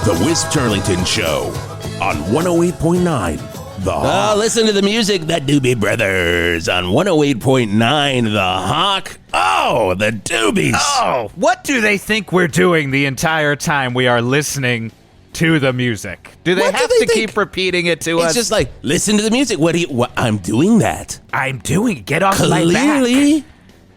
The Wisp Turlington Show on 108.9 The Hawk. Listen to the music, the Doobie Brothers on 108.9 The Hawk. Oh, the Doobies. Oh, what do they think we're doing the entire time we are listening to the music? Do they What do have they to think? keep repeating it to us? It's just like, listen to the music. I'm doing that. I'm doing it. Get off my back. Clearly.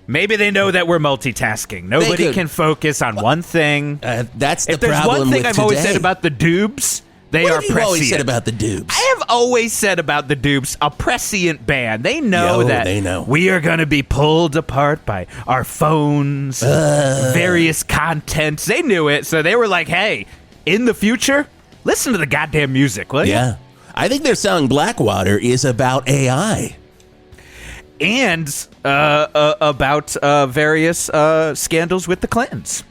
Maybe they know that we're multitasking. Nobody could. can focus on one thing. That's the If there's problem one thing with I've always today. said about the Doobs, they What are have you prescient. always said about the Doobs? I have always said about the Doobs, a prescient band. They know that they know. we are going to be pulled apart by our phones, various contents. They knew it, so they were like, hey, in the future, listen to the goddamn music, will you? Yeah. I think their song Blackwater is about AI. And about various scandals with the Clintons.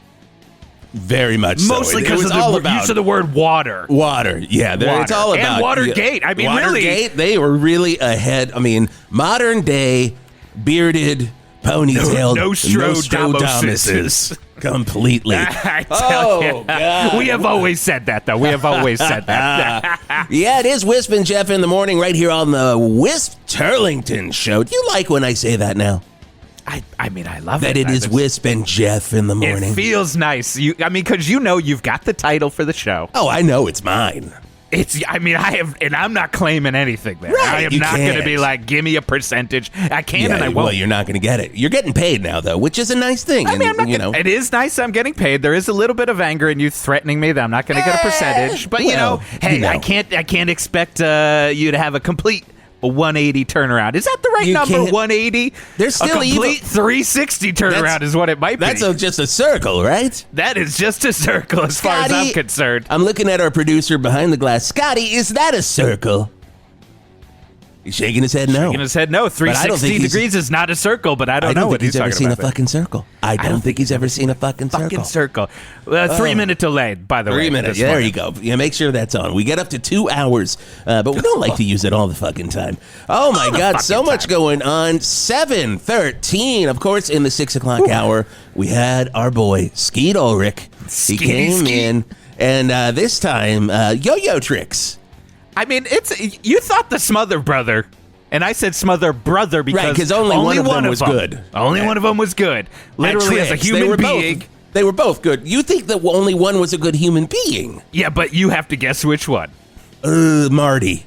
Very much so. Mostly It because was of all the about use of the word water. water. Yeah, it's all And about Watergate. I mean, really. Watergate, they were really ahead. I mean, modern day bearded ponytailed Nostradamuses. completely. I tell you. God. We have always said that, though. We have always said that. Yeah, it is Wisp and Jeff in the morning right here on the Wisp Turlington Show. Do you like when I say that now? I mean, I love That it. it is Wisp and Jeff in the morning. It feels nice. Because you've got the title for the show. Oh, I know it's mine. And I'm not claiming anything there. Right, I am you not going to can't. be like, give me a percentage. I can and I won't. Well, you're not going to get it. You're getting paid now, though, which is a nice thing. I mean, and, I'm not gonna, it is nice I'm getting paid. There is a little bit of anger in you threatening me that I'm not going to get a percentage. But, hey, I can't expect you to have a complete 180 turnaround. Is that the right You number, can't- 180? There's still a complete evil- 360 turnaround is what it might be. That's just a circle, right? That is just a circle as far as I'm Scotty, concerned. I'm looking at our producer behind the glass. Scotty, is that a circle? He's shaking his head no. Shaking his head no. I don't think 360 he's- degrees is not a circle, but I don't know think what he's ever talking seen about. a fucking circle. I don't think he's ever seen a fucking circle. Fucking circle. 3-minute delay, by the way. 3 minutes. this There morning. you go. Yeah, make sure that's on. We get up to 2 hours, but we don't like to use it all the fucking time. Oh my God, so much going on. 7:13. Of course, in the 6 o'clock hour, we had our boy Skeet Ulrich. He came in, and this time, yo-yo tricks. I mean, you thought the Smother Brother, and I said Smother Brother because Right, 'cause only one of them was good. Only one of them was good. Literally, as a Tricks. They human were being. They were both good. You think that only one was a good human being? Yeah, but you have to guess which one. Marty.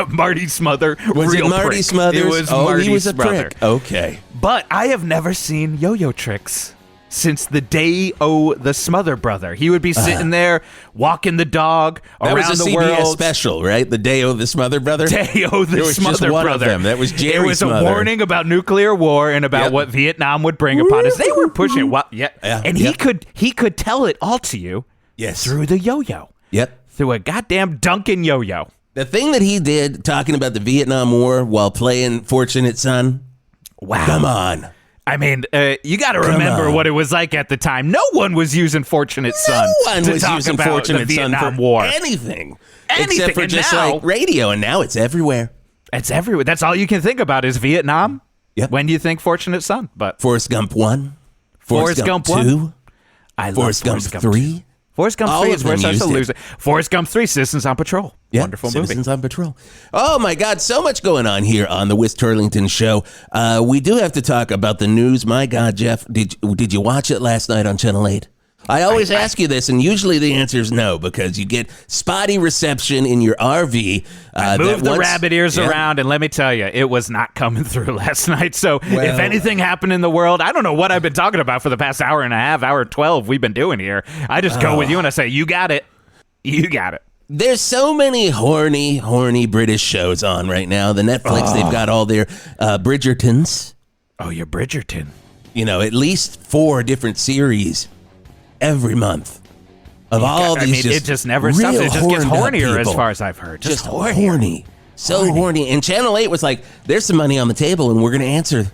Marty Smother. Was real it Marty prick. Smothers? It was oh, Marty's he was a brother. prick. Okay. But I have never seen yo-yo tricks since the day o' the Smother Brother. He would be sitting there walking the dog That around was a the CBS world. special, right? The Day of the Smother Brother? Day o' the There was Smother just one Brother. of them. That was Jerry It was Smother. a warning about nuclear war and about Yep. what Vietnam would bring upon us. They were pushing and he Yep. could tell it all to you Yes. through the yo-yo. Yep. Through a goddamn Duncan yo-yo. The thing that he did talking about the Vietnam War while playing Fortunate Son. Wow. Come on. I mean, you got to remember on. what it was like at the time. No one was using Fortunate Son No one to was talk using about Fortunate the Son Vietnam for War. anything. Anything. Except for And just now- like radio, and now it's everywhere. It's everywhere. That's all you can think about is Vietnam. Yep. When you think Fortunate Son, but Forrest Gump 1. Forrest Gump 2. 1? I love Forrest Gump 3. Forrest Gump All 3 of is where it them starts to used lose it. Forrest Gump 3, Citizens on Patrol. Yeah, Wonderful Citizens movie. on Patrol. Oh my God, so much going on here on the Wisp Turlington Show. We do have to talk about the news. My God, Jeff, did you watch it last night on Channel 8? I always ask you this, and usually the answer is no, because you get spotty reception in your RV. Move the rabbit ears around, and let me tell you, it was not coming through last night. So if anything happened in the world, I don't know what I've been talking about for the past hour and a half, hour 12 we've been doing here. I just go with you and I say, you got it. You got it. There's so many horny British shows on right now. The Netflix, they've got all their Bridgertons. Oh, you're Bridgerton. You know, at least 4 different series every month. Of all these it just never stops. It just gets hornier as far as I've heard. Just horny. So horny. And Channel 8 was like, there's some money on the table and we're going to answer.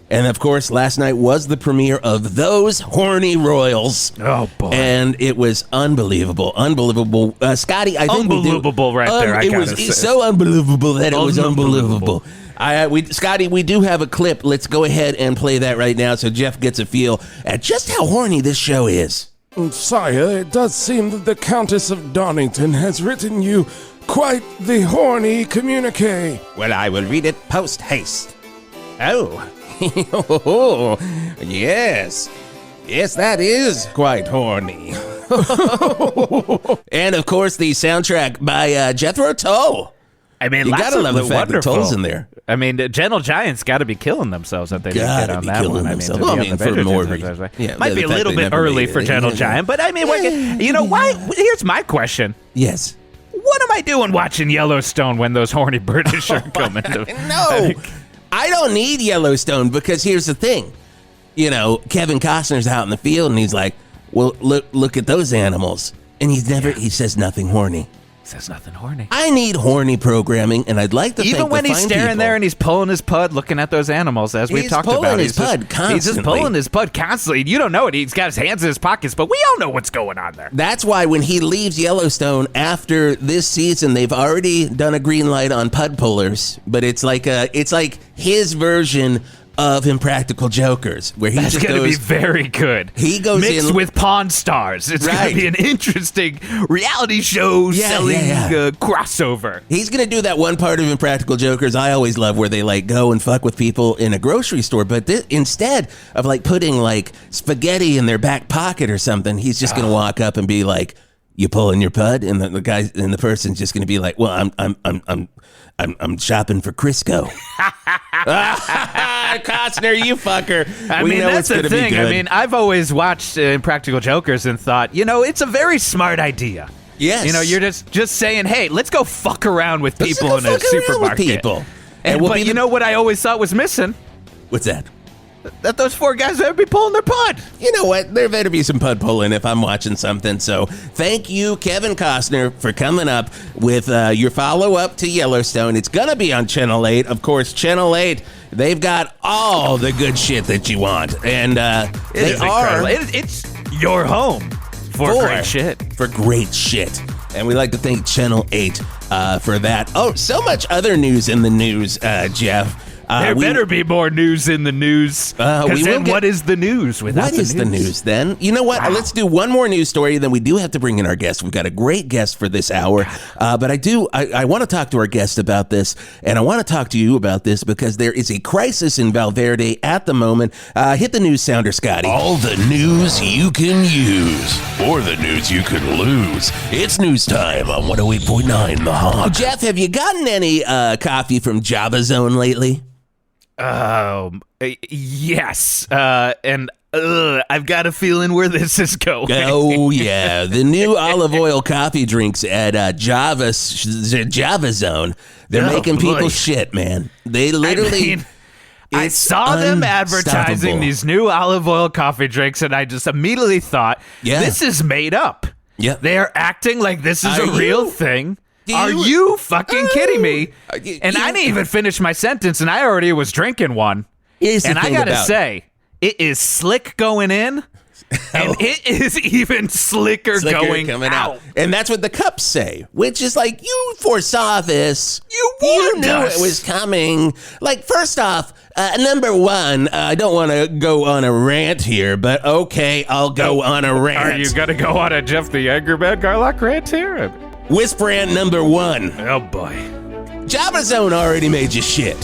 And of course, last night was the premiere of Those Horny Royals. Oh, boy. And it was unbelievable. Unbelievable. Scotty, I think Unbelievable right there, I It gotta was say. so unbelievable that it was Unbelievable. unbelievable. Scotty, we do have a clip. Let's go ahead and play that right now so Jeff gets a feel at just how horny this show is. Sire, it does seem that the Countess of Donington has written you quite the horny communique. Well, I will read it post haste. Oh. Yes. Yes, that is quite horny. And, of course, the soundtrack by Jethro Tull. I mean, you gotta love the fact that Tull's in there. I mean, Gentle Giant's got to be killing themselves if they didn't get on that one. Themselves. I mean, for more. Might be a little bit early for Gentle Giant, but I mean, you know, why? Here's my question. Yes. What am I doing watching Yellowstone when those horny British are coming? No, I don't need Yellowstone because here's the thing. You know, Kevin Costner's out in the field and he's like, well, look at those animals. And he says nothing horny. Says nothing horny. I need horny programming, and I'd like to even when he's staring there and he's pulling his pud, looking at those animals, as we've talked about. He's just pulling his pud constantly. You don't know it. He's got his hands in his pockets, but we all know what's going on there. That's why when he leaves Yellowstone after this season, they've already done a green light on pud pullers, but it's like his version of Impractical Jokers, where that's going to be very good. He goes mixed with Pawn Stars. It's going to be an interesting reality show selling crossover. He's going to do that one part of Impractical Jokers I always love, where they like go and fuck with people in a grocery store, but instead of like putting like spaghetti in their back pocket or something, he's just going to walk up and be like, "You pulling your pud?" And the guy and the person's just going to be like, "Well, I'm shopping for Crisco." Costner, you fucker. I mean, that's the thing. I mean, I've always watched Impractical Jokers and thought, you know, it's a very smart idea. Yes. You know, you're just saying, hey, let's go fuck around with people in a supermarket. But you know what I always thought was missing? What's that? That those four guys better be pulling their pud. You know what? There better be some pud pulling if I'm watching something. So thank you, Kevin Costner, for coming up with your follow-up to Yellowstone. It's going to be on Channel 8. Of course, Channel 8, they've got all the good shit that you want. And they are... It's your home for great shit. For great shit. And we like to thank Channel 8 for that. Oh, so much other news in the news, Jeff. There better be more news in the news. Because then what is the news without the news? What is the news then? You know what? Wow. Let's do one more news story, then we do have to bring in our guest. We've got a great guest for this hour. But I want to talk to our guest about this, and I want to talk to you about this because there is a crisis in Valverde at the moment. Hit the news sounder, Scotty. All the news you can use, or the news you could lose. It's news time on 108.9 The Hog. Jeff, have you gotten any coffee from Java Zone lately? Yes. And I've got a feeling where this is going. Oh, yeah. The new olive oil coffee drinks at Java Zone. They're making people shit, man. They literally... I saw them advertising these new olive oil coffee drinks, and I just immediately thought, this is made up. Yeah. They're acting like this is a real thing. Are you fucking kidding me? And I didn't even finish my sentence, and I already was drinking one. And I gotta say, it is slick going in, and it is even slicker going coming out. And that's what the cups say, which is like, you foresaw this. You knew it was coming. Like, first off, number one, I don't want to go on a rant here, but okay, I'll go on a rant. Are you gonna go on a Jeff the Angerman Garlock rant here? Whisper rant number one. Oh, boy. Java Zone already made you shit.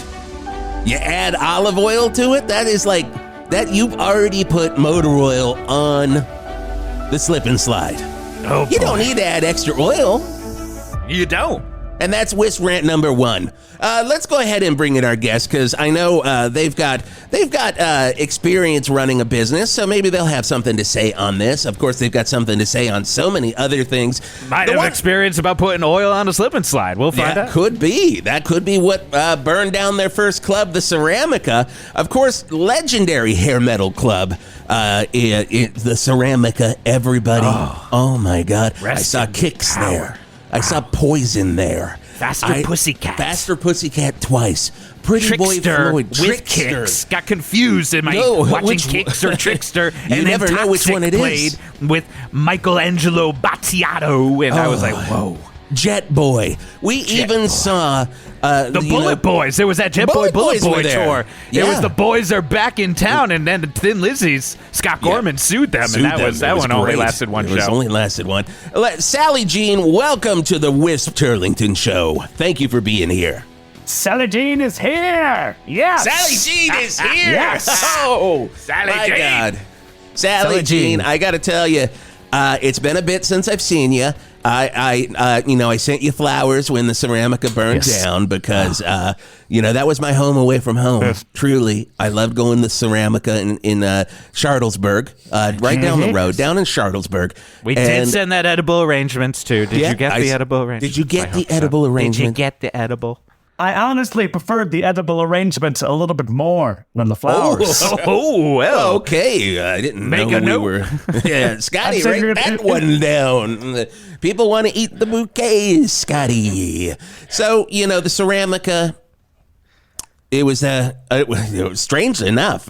You add olive oil to it, that is like, that you've already put motor oil on the slip and slide. Oh, you don't need to add extra oil. You don't. And that's Whisk Rant number one. Let's go ahead and bring in our guest, because I know they've got experience running a business, so maybe they'll have something to say on this. Of course, they've got something to say on so many other things. Might have experience about putting oil on a slip and slide. We'll find out. Could be. That could be what burned down their first club, the Ceramica. Of course, legendary hair metal club, the Ceramica. Everybody. Oh my God. I saw Kicks there. I saw Poison there. Faster Pussycat twice. Pretty Boy Floyd. With Kicks. Got confused. Am I watching Kicks or Trickster? You never know which one it is. With Michelangelo Battiato. And I was like, whoa. Jet Boy. We even saw The Bullet Boys. There was that Jet Boy Bullet Boy tour. Yeah. It was the boys are back in town, and then the Thin Lizzy's Scott Gorman sued them, and that one only lasted one show. It only lasted one. Sally Jean, welcome to the Wisp Turlington Show. Thank you for being here. Sally Jean is here. Yes. Sally Jean is here. Yes. Oh, Sally my Jean. God. Sally Jean, I got to tell you, it's been a bit since I've seen you. I sent you flowers when the Ceramica burned down because, that was my home away from home. Yes. Truly, I loved going to Ceramica in Charlottesburg, right down the road, down in Charlottesburg. We did send that edible arrangements, too. Did you get the edible arrangements? Did you get the edible arrangement? Did you get the edible? I honestly preferred the edible arrangement a little bit more than the flowers. Oh, well. Okay, I didn't Make know a note. we were. Yeah, Scotty, I said write that one down. People want to eat the bouquets, Scotty. So the Ceramica. It was strangely enough,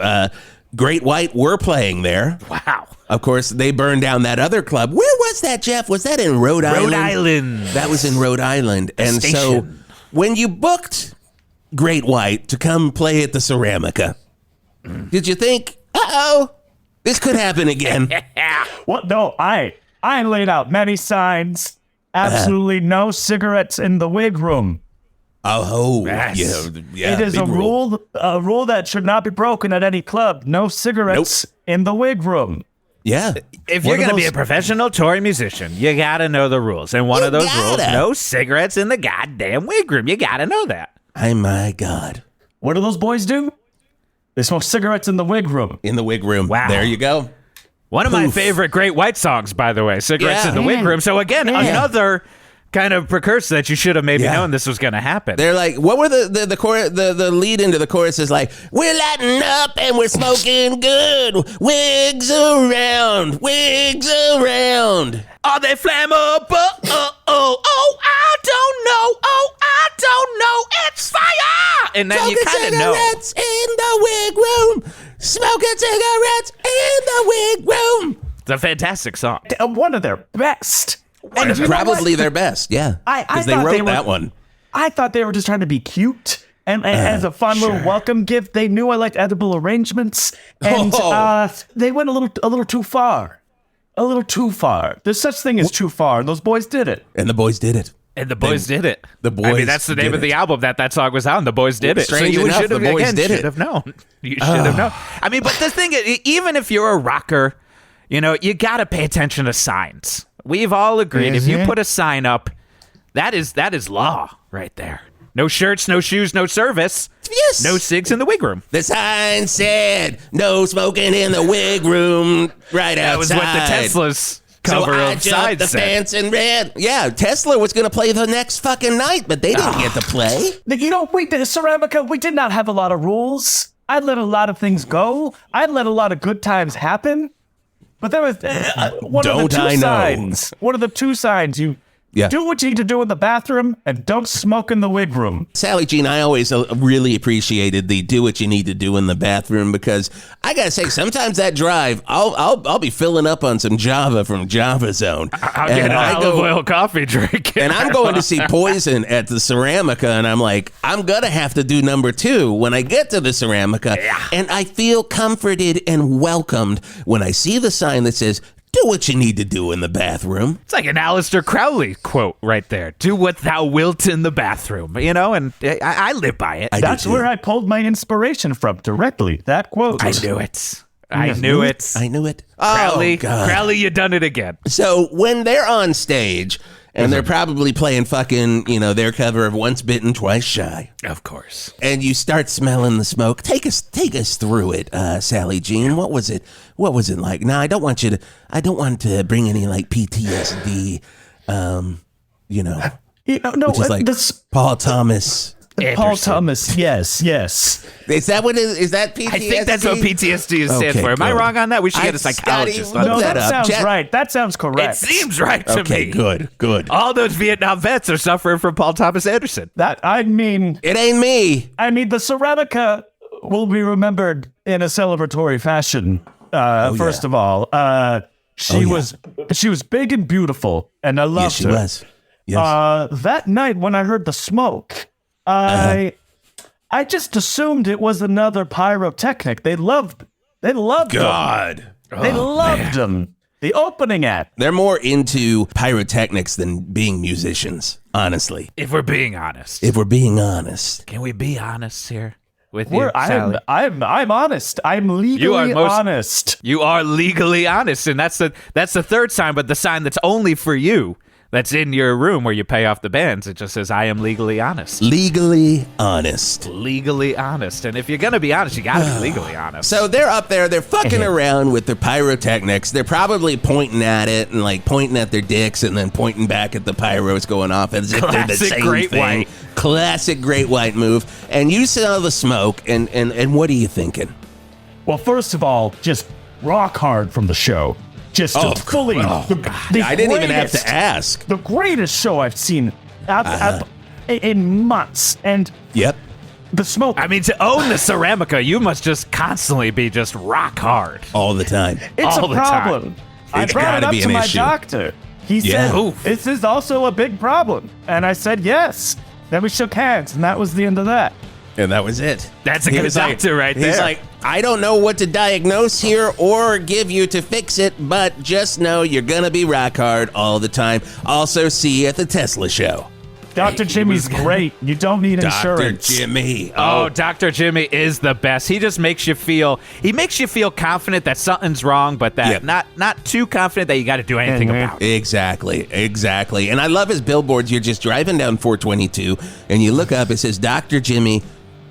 Great White were playing there. Wow. Of course, they burned down that other club. Where was that, Jeff? Was that in Rhode Island? Rhode Island. That was in Rhode Island, and so. Station. When you booked Great White to come play at the Ceramica, did you think, this could happen again? What? No, I laid out many signs. Absolutely no cigarettes in the wig room. Yes. Yeah. It is big a rule that should not be broken at any club. No cigarettes in the wig room. Yeah. If you're One of going to be those- a professional touring musician, you got to know the rules. And one You of those gotta. rules, no cigarettes in the goddamn wig room. You got to know that. Oh, my God. What do those boys do? They smoke cigarettes in the wig room. In the wig room. Wow. There you go. One of my Poof. favorite Great White songs, by the way, Cigarettes Yeah. in the Wig Room. So again, another kind of precursor that you should have maybe known this was going to happen. They're like, what were the lead into the chorus is like, we're lighting up and we're smoking good. Wigs around. Are they flammable? I don't know. It's fire! And then you kind of know. Cigarettes in the wig room. Smoking cigarettes in the wig room. It's a fantastic song. One of their best. And It's you know probably what? their best, yeah. I Because they thought wrote they were- that one. I thought they were just trying to be cute. And as a fun little welcome gift, they knew I liked edible arrangements. And they went a little too far. A little too far. There's such thing as too far, and those boys did it. And the boys did it. And the boys did it. The I mean, boys that's the name did of the it. album that song was on. The boys did it. Strange so you enough, should have the boys did it. should have known. You should have known. I mean, but the thing is, even if you're a rocker, you got to pay attention to signs. We've all agreed if you put a sign up, that is law right there. No shirts, no shoes, no service. Yes. No cigs in the wig room. The sign said, no smoking in the wig room right outside. That was what the Tesla's cover so I of jumped Side the said. fence and ran. Yeah, Tesla was going to play the next fucking night, but they didn't get to play. We did Ceramica. We did not have a lot of rules. I'd let a lot of things go. I'd let a lot of good times happen. But there was one of the Don't I two know? signs. One of the two signs. You do what you need to do in the bathroom and don't smoke in the wig room. Sally Jean, I always really appreciated the do what you need to do in the bathroom because I gotta say sometimes that drive I'll be filling up on some Java from Java Zone. I'll get an olive oil coffee drink. And I'm going to see Poison at the Ceramica, and I'm like, I'm gonna have to do number 2 when I get to the Ceramica, and I feel comforted and welcomed when I see the sign that says, do what you need to do in the bathroom. It's like an Aleister Crowley quote right there. Do what thou wilt in the bathroom, and I live by it. That's where I pulled my inspiration from directly. That quote. I knew it. I knew it. I knew it. Crowley, Oh, God. Crowley, you done it again. So when they're on stage and they're probably playing fucking, their cover of Once Bitten, Twice Shy, Of course. and you start smelling the smoke, take us through it, Sally Jean. What was it like? Now, I don't want to bring any like PTSD, no, which is like this Paul Thomas. Paul Anderson. Thomas. Yes. Is that what it is that PTSD? I think that's what PTSD stands Okay, for. Am I good. wrong on that? We should get a Scotty, psychologist look on No, that that up. sounds Jet- right. That sounds It correct. seems right to Okay, me. good. All those Vietnam vets are suffering from Paul Thomas Anderson. That I mean, It ain't me. the Ceramica will be remembered in a celebratory fashion. First of all, she was big and beautiful, and I loved Yes, she her. was. Yes. That night when I heard the smoke, I just assumed it was another pyrotechnic. They loved God. them. They loved them. The opening act. They're more into pyrotechnics than being musicians, honestly. If we're being honest. If we're being honest. Can we be honest here with you, Sally? I'm honest. I'm legally honest. You are legally honest, and that's the third sign, but the sign that's only for you. That's in your room where you pay off the bands. It just says, I am legally honest. Legally honest. Legally honest. And if you're going to be honest, you got to be legally honest. So they're up there, they're fucking around with their pyrotechnics. They're probably pointing at it and like pointing at their dicks and then pointing back at the pyros going off as if they're the same Great thing. White. Classic Great White move. And you saw the smoke, and what are you thinking? Well, first of all, just rock hard from the show. Just fully. I didn't even have to ask. The greatest show I've seen in months. And Yep. the smoke. I mean, to own the Ceramica, you must just constantly be just rock hard. All the time. It's all a the time. problem. I It's brought it gotta up be to an my issue. doctor. He Yeah. said, Oof. this is also a big problem. And I said, yes. Then we shook hands, and that was the end of that. And that was it. That's a He good was like- doctor right there. He's like, I don't know what to diagnose here or give you to fix it, but just know you're going to be rock hard all the time. Also, see you at the Tesla show. Dr. Jimmy's great. You don't need insurance. Dr. Jimmy. Oh, Dr. Jimmy is the best. He just makes you feel confident that something's wrong, but that not too confident that you got to do anything about it. Exactly. And I love his billboards. You're just driving down 422 and you look up, it says, Dr. Jimmy,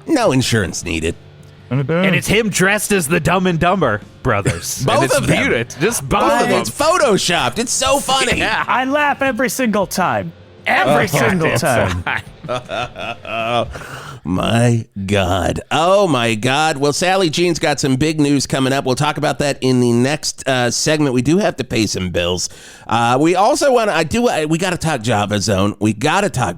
no insurance needed. And it's him dressed as the Dumb and Dumber brothers. Both And it's of them. beautiful. Just both Both of them. It's photoshopped. It's so funny. Yeah. I laugh every single time. Every single time. My God. Oh, my God. Well, Sally Jean's got some big news coming up. We'll talk about that in the next segment. We do have to pay some bills. We also want to, we got to talk Java Zone. Gotta talk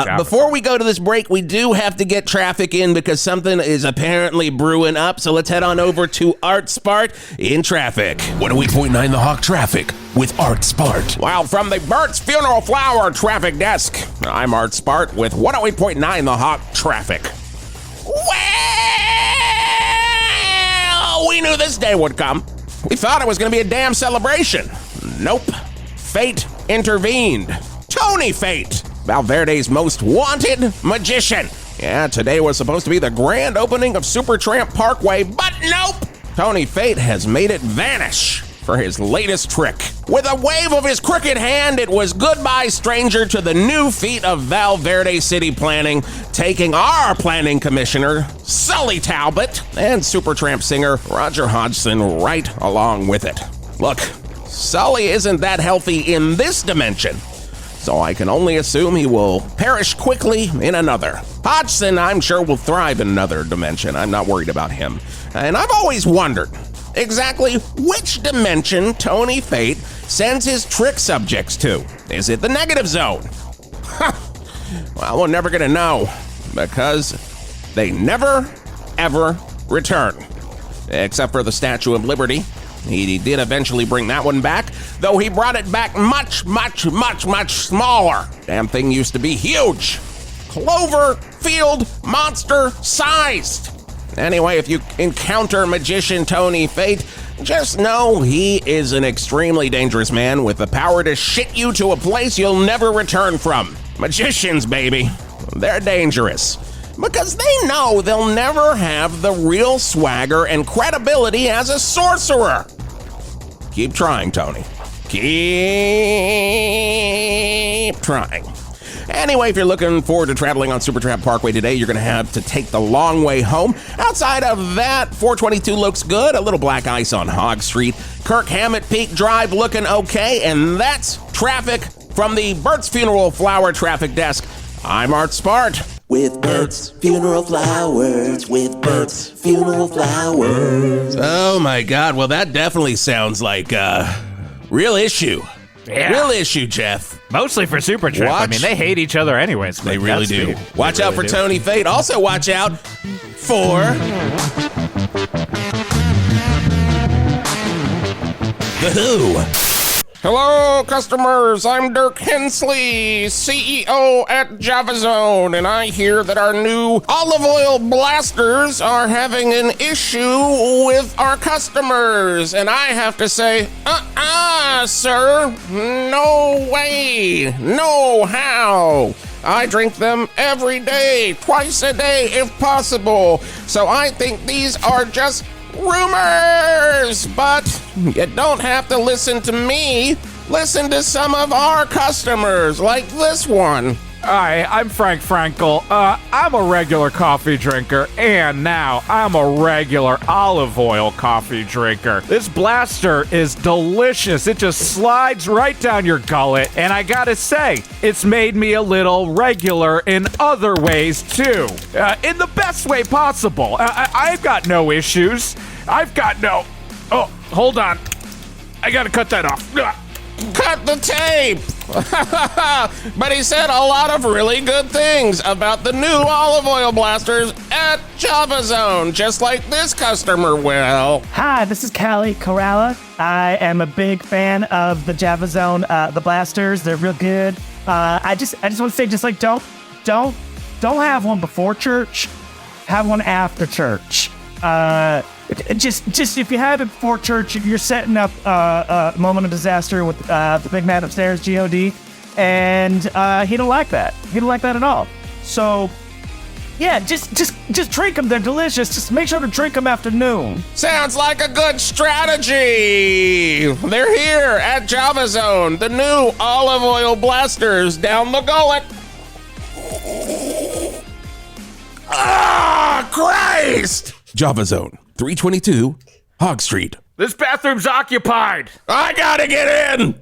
Java Before we go to this break, we do have to get traffic in because something is apparently brewing up. So let's head on over to Art Spart in traffic. 108.9 The Hawk traffic with Art Spart. Well, from the Burt's Funeral Flower traffic desk, I'm Art Spart with 108.9 The Hawk traffic. Well, we knew this day would come. We thought it was going to be a damn celebration. Nope. Fate intervened. Tony Fate, Valverde's most wanted magician. Yeah, today was supposed to be the grand opening of Supertramp Parkway, but nope. Tony Fate has made it vanish for his latest trick. With a wave of his crooked hand, it was goodbye, stranger, to the new feat of Valverde City Planning, taking our planning commissioner, Sully Talbot, and Supertramp singer Roger Hodgson right along with it. Look, Sully isn't that healthy in this dimension, so I can only assume he will perish quickly in another. Hodgson, I'm sure, will thrive in another dimension. I'm not worried about him. And I've always wondered exactly which dimension Tony Fate sends his trick subjects to. Is it the negative zone? Well, we're never gonna know because they never, ever return. Except for the Statue of Liberty. He did eventually bring that one back, though he brought it back much smaller. Damn thing used to be huge. Cloverfield monster sized. Anyway, if you encounter magician Tony Fate, just know he is an extremely dangerous man with the power to shit you to a place you'll never return from. Magicians, baby. They're dangerous because they know they'll never have the real swagger and credibility as a sorcerer. Keep trying, Tony. Keep trying. Anyway, if you're looking forward to traveling on Supertramp Parkway today, you're going to have to take the long way home. Outside of that, 422 looks good. A little black ice on Hogg Street. Kirk Hammett Peak Drive looking okay. And that's traffic from the Burt's Funeral Flower traffic desk. I'm Art Spart. With Burt's Funeral Flowers, with Burt's Funeral Flowers. Oh, my God. Well, that definitely sounds like a real issue. Yeah. Real issue, Jeff. Mostly for Supertramp. I mean, they hate each other anyways. They really do. Godspeed. Watch They out really for do. Tony Fate. Also, watch out for The Who. Hello, customers. I'm Dirk Hensley, CEO at JavaZone, and I hear that our new olive oil blasters are having an issue with our customers. And I have to say, sir, no way, no how. I drink them every day, twice a day if possible. So I think these are just rumors, but you don't have to listen to me. Listen to some of our customers, like this one. Hi, I'm Frank Frankel. I'm a regular coffee drinker, and now I'm a regular olive oil coffee drinker. This blaster is delicious. It just slides right down your gullet, and I gotta say, it's made me a little regular in other ways, too. In the best way possible. I've got no issues. Oh, hold on. I gotta cut that off. Cut the tape! But he said a lot of really good things about the new olive oil blasters at JavaZone, just like this customer will. Hi, this is Callie Corrala. I am a big fan of the JavaZone, the blasters. They're real good. I just want to say, just like don't have one before church. Have one after church. Just if you have it before church, you're setting up a moment of disaster with the big man upstairs, God, and he don't like that. He don't like that at all. So, yeah, just drink them. They're delicious. Just make sure to drink them after noon. Sounds like a good strategy. They're here at JavaZone, the new olive oil blasters down the gullet. Ah, Christ! JavaZone, 322 Hog Street. This bathroom's occupied. I gotta get in!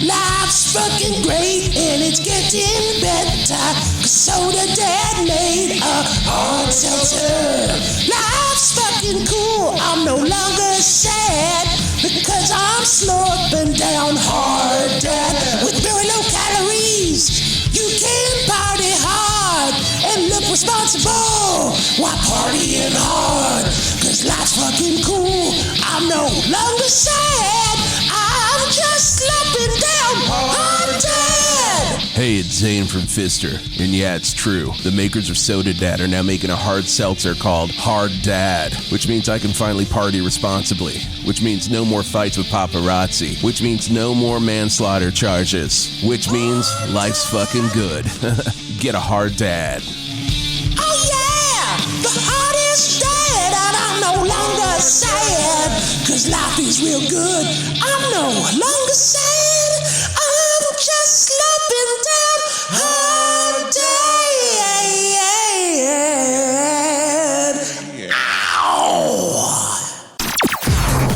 Life's fucking great and it's getting better. 'Cause Soda Dad made a hard seltzer. Life's fucking cool, I'm no longer sad. Because I'm slurping down hard, Dad. With very low calories, you can party hard and look responsible while partying hard. 'Cause life's fucking cool, I'm no longer sad. I'm just slumping down hard, Dad. Hey, it's Zane from Fister. And yeah, it's true. The makers of Soda Dad are now making a hard seltzer called Hard Dad, which means I can finally party responsibly, which means no more fights with paparazzi, which means no more manslaughter charges, which means life's fucking good. Get a Hard Dad. Oh yeah, the hardest dad, and I'm no longer sad. 'Cause life is real good, I'm no longer sad. I'm just slumping down hard, Dad. Ow!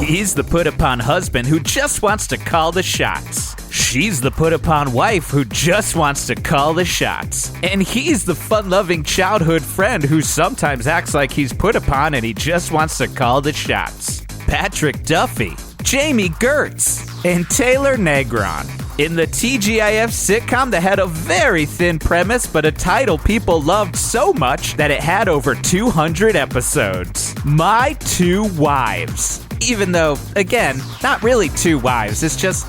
He's the put-upon husband who just wants to call the shots. She's the put-upon wife who just wants to call the shots. And he's the fun-loving childhood friend who sometimes acts like he's put upon and he just wants to call the shots. Patrick Duffy, Jamie Gertz, and Taylor Negron. In the TGIF sitcom that had a very thin premise but a title people loved so much that it had over 200 episodes. My Two Wives. Even though, again, not really two wives. It's just,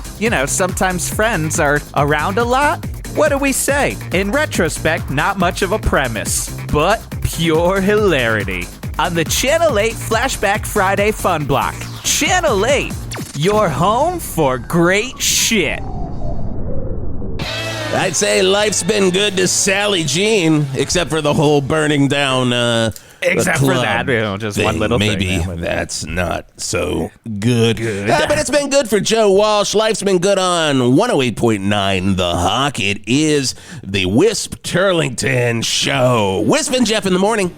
sometimes friends are around a lot. What do we say? In retrospect, not much of a premise, but pure hilarity. On the Channel 8 Flashback Friday Fun Block. Channel 8, your home for great shit. I'd say life's been good to Sally Jean, except for the whole burning down Except for that, just thing. one little Maybe thing. that's not so good. But it's been good for Joe Walsh. Life's been good on 108.9 The Hawk. It is the Wisp Turlington Show. Wisp and Jeff in the morning.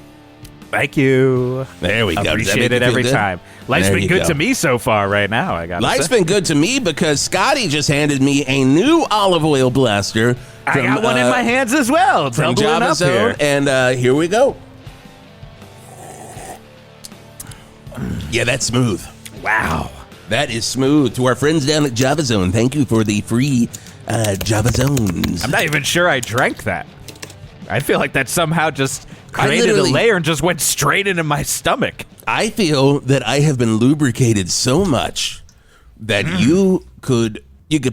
Thank you. There we go. Appreciate it every time. Life's been good to me so far right now, I got Life's been good to me because Scotty just handed me a new olive oil blaster. I got one in my hands as well. From Doubling up here. JavaZone, and here we go. Yeah, that's smooth. Wow. That is smooth. To our friends down at JavaZone, thank you for the free JavaZones. I'm not even sure I drank that. I feel like that somehow just created a layer and just went straight into my stomach. I feel that I have been lubricated so much that you could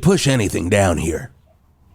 push anything down here.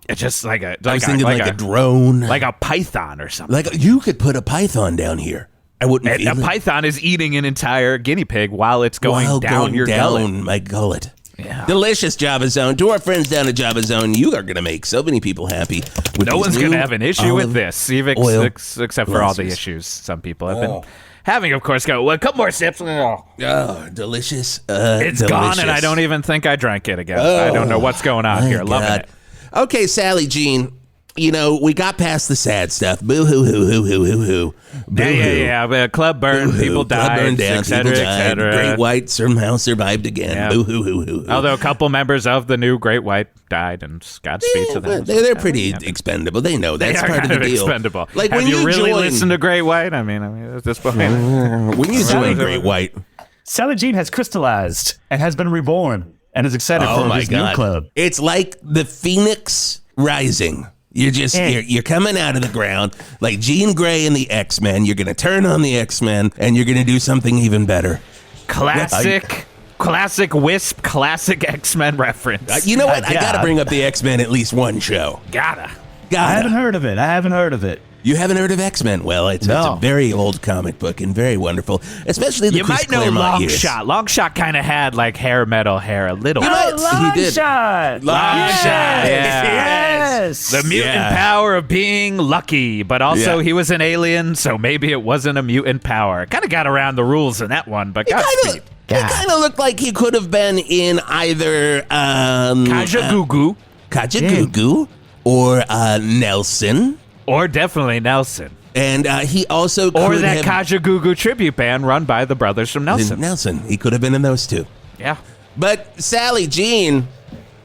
It's just like a. I was thinking like a drone, like a python or something. like you could put a python down here. I wouldn't. And a python is eating an entire guinea pig while it's going down your gullet. My gullet. Yeah. Delicious Java Zone. To our friends down at Java Zone, you are going to make so many people happy. With No one's going to have an issue with this, except for all the blazers. issues some people have been having. Of course, go. Well, a couple more sips. Oh, delicious. It's gone, and I don't even think I drank it again. I don't know what's going on here. Loving it. Okay, Sally Jean. You know, we got past the sad stuff. Boo hoo hoo hoo hoo hoo hoo. Yeah. Club burned, people died, burned down, etc., people died. etc. Great White somehow survived again. Yeah. Boo hoo hoo hoo. Although a couple members of the new Great White died, and Godspeed to them. They're pretty expendable. They know that's They are part of kind the deal. expendable. Like have when you really join, listened to Great White? I mean, at this point, when you join Great White. Sally Jean has crystallized and has been reborn and is excited for his new club. It's like the Phoenix Rising. You're just you're coming out of the ground like Jean Grey and the X-Men. You're gonna turn on the X-Men and you're gonna do something even better. classic Wisp, classic X-Men reference. You know what? I gotta bring up the X-Men at least one show. Gotta. I haven't heard of it. You haven't heard of X-Men? Well, it's a very old comic book and very wonderful, especially the You Chris might know Claremont years. Longshot. Longshot kind of had like hair metal hair a little. You might- he did. Longshot. Longshot. Yes. The mutant power of being lucky, but also he was an alien, so maybe it wasn't a mutant power. Kind of got around the rules in that one, but Godspeed. He kind of looked like he could have been in either Kajagoogoo or Nelson. Or definitely Nelson. And he also could Or that have Kajagoogoo tribute band run by the brothers from Nelson. Nelson. He could have been in those two. Yeah. But Sally Jean,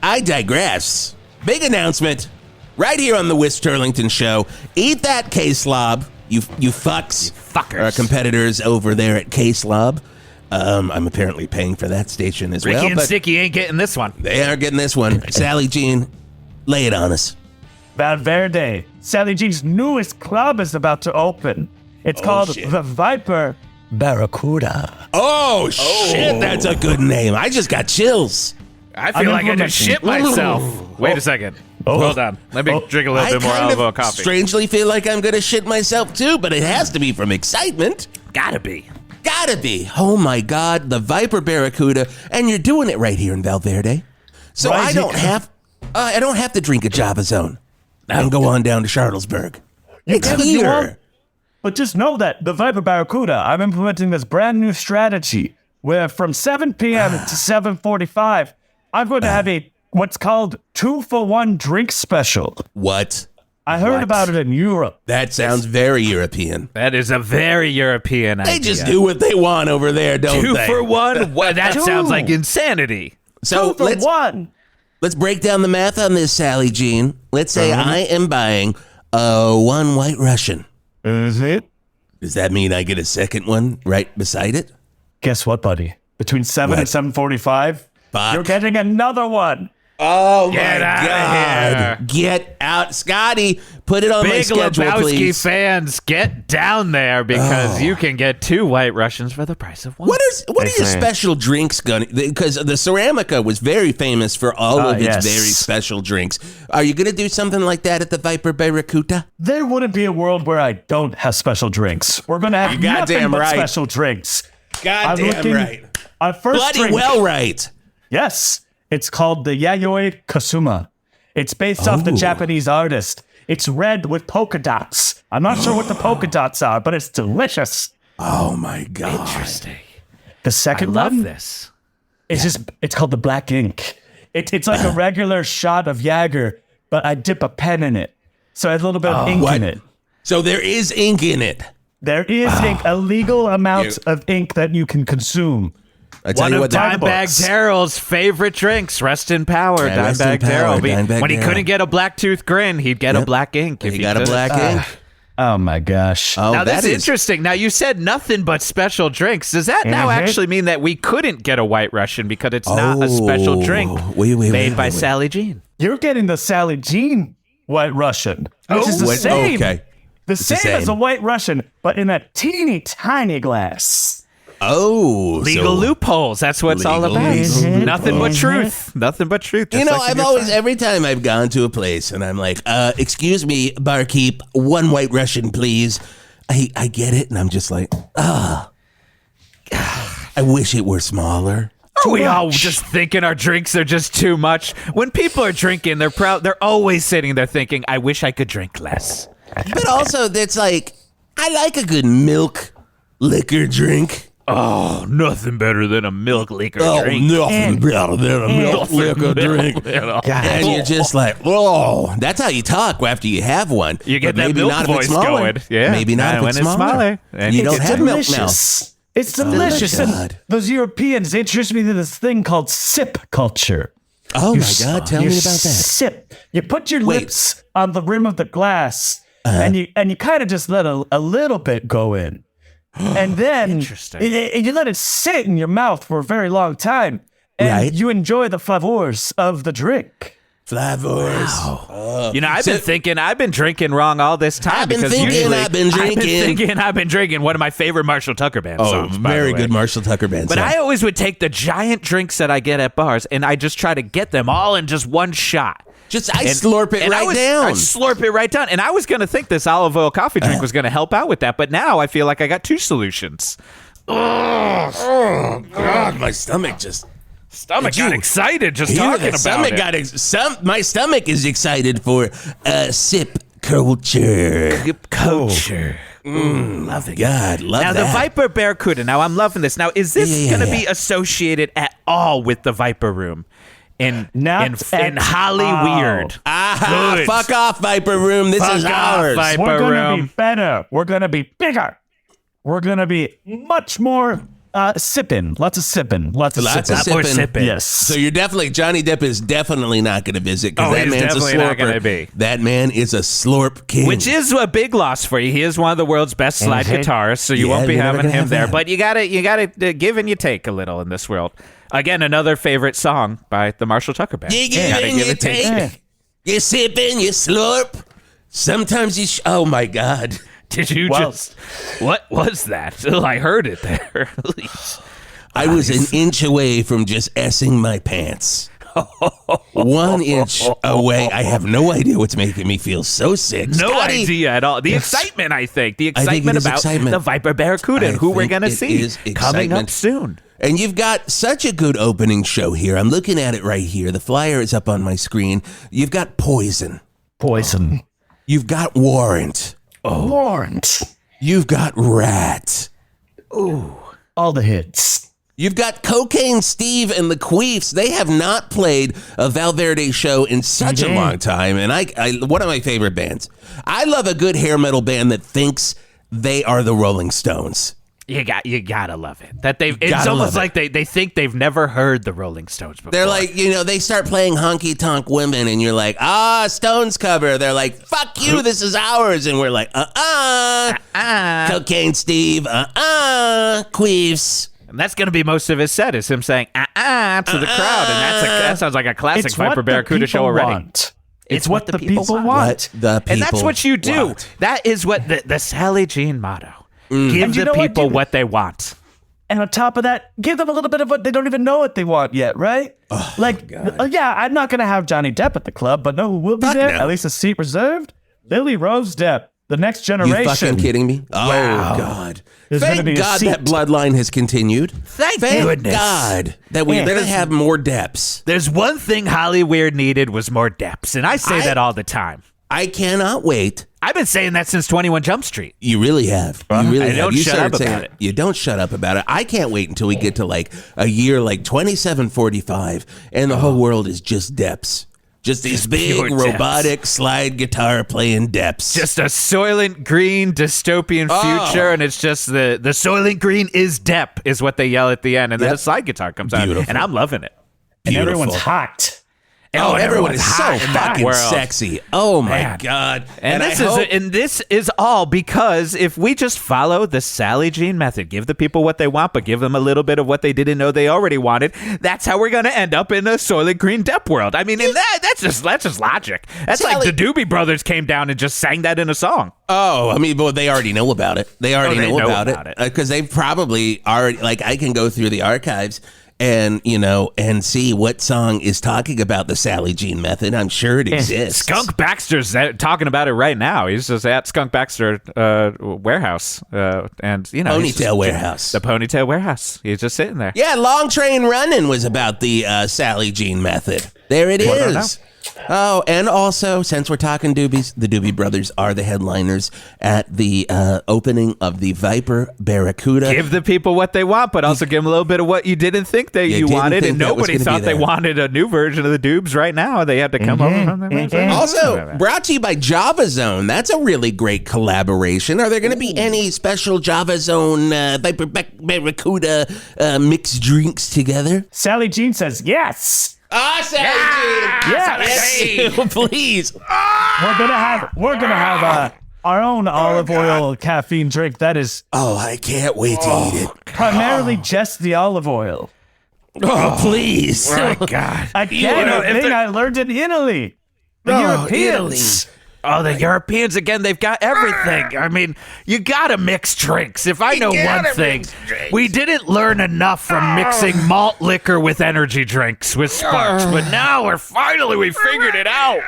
I digress. Big announcement right here on the Wisp Turlington Show. Eat that K-Slob, you fucks. Fuckers. Our competitors over there at K-Slob. I'm apparently paying for that station as Ricky well. and But Sticky ain't getting this one. they are getting this one. Sally Jean, lay it on us. Valverde. Sally Jean's newest club is about to open. It's called the Viper Barracuda. Oh, shit, that's a good name. I just got chills. I feel like I just shit myself. Wait a second. Hold on. Let me drink a little bit more kind of of coffee. strangely feel like I'm going to shit myself too, but it has to be from excitement. Gotta be. Gotta be. Oh my God, the Viper Barracuda, and you're doing it right here in Valverde. So Right I don't have to drink a Java Zone and go on down to Charlottesburg. It's can if you want. here. But just know that the Viper Barracuda, I'm implementing this brand new strategy where from 7 p.m. to 7:45, I'm going to have what's called 2-for-1 drink special. What? I heard about it in Europe. That sounds very European. That is a very European idea. They just do what they want over there, don't Two they? for one? Well, that Two. sounds like insanity. So 2 for 1. let's break down the math on this, Sally Jean. Let's say I am buying one White Russian. Is it? Does that mean I get a second one right beside it? Guess what, buddy? Between 7 What? and 7:45, Fuck. you're getting another one. Oh Get my outta God! here. Get out, Scotty. Put it on my Big schedule, Lebowski please. fans, get down there because you can get 2 White Russians for the price of one. What are your special drinks gonna? Because the Ceramica was very famous for all of its yes. very special drinks. Are you gonna do something like that at the Viper Barracuda? There wouldn't be a world where I don't have special drinks. We're going to have You're nothing goddamn but right. special drinks. Goddamn right. Our first Bloody drink. well right. Yes. It's called the Yayoi Kasuma. It's based off the Japanese artist. It's red with polka dots. I'm not sure what the polka dots are, but it's delicious. Oh my God. Interesting. The I second love one, this. it's called the Black Ink. It's like a regular shot of Jaeger, but I dip a pen in it. So it has a little bit of ink What? in it. So there is ink in it. There is ink, a legal amount of ink that you can consume. I tell One you of what, that- Dimebag Darrell's favorite drinks. Rest in power, Yeah, rest in Dimebag power, Darrell. Dimebag When he Darrell. couldn't get a black tooth grin, he'd get a black ink. If he got a could. black ink. Oh my gosh. Oh, Now that that's is interesting. Now you said nothing but special drinks. Does that now actually mean that we couldn't get a White Russian because it's not a special drink made by Sally Jean? You're getting the Sally Jean White Russian, which is the same. Okay. The same as a White Russian, but in a teeny tiny glass. Oh, Legal loopholes. That's what it's all Legal about. loopholes. Nothing but truth. Nothing but truth. You Just know, like I've in your always, song. every time I've gone to a place and I'm like, excuse me, barkeep, one White Russian, please. I get it, and I'm just like, I wish it were smaller. Are we all just thinking our drinks are just too much? When people are drinking, they're proud. They're always sitting there thinking, I wish I could drink less. But also, that's like, I like a good milk liquor drink. Oh, nothing better than a milk liquor drink. Nothing better than a milk liquor drink. And you're just like, oh, that's how you talk after you have one. You get But that maybe milk not if it's voice smaller. going. Yeah. Maybe not if when it's it's smaller. And You don't It's have milk now. delicious. It's delicious. my And God. those Europeans, they introduced me to this thing called sip culture. Oh, You my God. Tell you me about that. Sip. You put your Wait. lips on the rim of the glass, and you kind of just let a little bit go in, and then Interesting. You let it sit in your mouth for a very long time, and Right. you enjoy the flavors of the drink. Flavors. You know, I've been drinking wrong all this time. I've been because thinking, usually I've been drinking. I've been drinking one of my favorite Marshall Tucker Band songs. by the very way. good Marshall Tucker Band But song. I always would take the giant drinks that I get at bars, and I just try to get them all in just one shot. I slurp it right down. I slurp it right down. And I was going to think this olive oil coffee drink was going to help out with that, but now I feel like I got two solutions. Oh, God, my stomach just... Stomach got excited just Hear talking that? about Stomach it. got my stomach is excited for sip culture. Culture. Love it. God, love Now, that. the Viper Barracuda. Now, I'm loving this. Now, is this Yeah, going to yeah. be associated at all with the Viper Room in Not in at Holly all. Weird? Aha, Good. fuck off, Viper Room. This is Fuck off, ours. Viper We're gonna Room. be better. We're gonna be bigger. We're gonna be much more sipping. Lots of sipping. Lots of Lots of sipping. More sipping. sipping. Yes. So you're definitely, Johnny Depp is definitely not going to visit because Oh, that he's man's a definitely not slurper. gonna be. That man is a slurp king. Which is a big loss for you. He is one of the world's best slide guitarists, so you Yeah, won't be you're never having gonna him have there. that. But you gotta give and you take a little in this world. Again, another favorite song by the Marshall Tucker Band. You give Gotta and give you and take. take. You sip and you slurp. Sometimes you... oh, my God. Did you just? What was that? I heard it there. I was an inch away from just S-ing my pants. 1 inch away. I have no idea what's making me feel so sick. No Scotty, idea at all. The excitement, I think. The I think excitement it is about excitement. the Viper Barracuda and I who we're think going to it see is coming up excitement. soon. And you've got such a good opening show here. I'm looking at it right here. The flyer is up on my screen. You've got Poison. Poison. You've got Warrant. Warrant. You've got Rat. All the hits. You've got Cocaine Steve and the Queefs. They have not played a Valverde show in such a long time. And I one of my favorite bands. I love a good hair metal band that thinks they are the Rolling Stones. You gotta love it. That it's Gotta almost love it. like they think they've never heard the Rolling Stones before. They're like, they start playing Honky Tonk Women, and you're like, Stones cover. They're like, fuck you, this is ours. And we're like, Cocaine Steve, Queefs. and that's gonna be most of his set is him saying to the crowd, and that sounds like a classic It's Viper what the Barracuda show people already. want. It's what the people want. What the people And that's what you do. want. That is what the Sally Jean motto. Give And you the know what, people dude? what they want. And on top of that, give them a little bit of what they don't even know what they want yet, right? Yeah, I'm not going to have Johnny Depp at the club, but know who will be Fuck there? no. At least a seat reserved? Lily Rose Depp, the next You generation. fucking kidding me? Oh, Wow. God. There's gonna Thank be a God seat. that bloodline has continued. Thank Thank goodness. God that we're going to have more depths. There's one thing Holly Weird needed was more depths, and I say that all the time. I cannot wait. I've been saying that since 21 Jump Street. You really have. You really I have. don't You shut started up saying about it. You don't shut up about it. I can't wait until we get to like a year like 2745 and the whole world is just depths. Just these big pure depths. robotic slide guitar playing depths. Just a Soylent Green dystopian future, and it's just the Soylent Green is Depp is what they yell at the end, and then Yep. a slide guitar comes out, Beautiful. and I'm loving it. and Beautiful. everyone's hot. Oh, everyone is so hot in that fucking world. sexy. Oh my Man. God. And this is all because if we just follow the Sally Jean method, give the people what they want, but give them a little bit of what they didn't know they already wanted, that's how we're going to end up in a Soylent Green Depp world. I mean, that's just logic. That's Sally- like the Doobie Brothers came down and just sang that in a song. Oh, I mean, well, they already know about it. They already they know know about about it it. because they've probably already. Like, I can go through the archives and and see what song is talking about the Sally Jean method. I'm sure it exists. Skunk Baxter's talking about it right now. He's just at Skunk Baxter warehouse, and Ponytail Warehouse. The Ponytail Warehouse. He's just sitting there. Yeah, Long Train Running was about the Sally Jean method. There it is. Oh, and also, since we're talking Doobies, the Doobie Brothers are the headliners at the opening of the Viper Barracuda. Give the people what they want, but also give them a little bit of what you didn't think that you didn't wanted, think and that was nobody gonna be thought they there. wanted a new version of the Doobs right now. They had to come over from their website. Also, brought to you by Java Zone. That's a really great collaboration. Are there going to be any special Java Zone Viper Barracuda mixed drinks together? Sally Jean says yes. Sally Yes. Jean. Please. We're gonna have our own olive oil caffeine drink that is Oh, I can't wait to eat it. primarily just the olive oil. Oh, please. My God. Again, a thing I learned in Italy. The Europeans. Oh, the Europeans, again, they've got everything. I mean, you gotta mix drinks. If I know one thing, we didn't learn enough from mixing malt liquor with energy drinks with Sparks, but now we figured it out.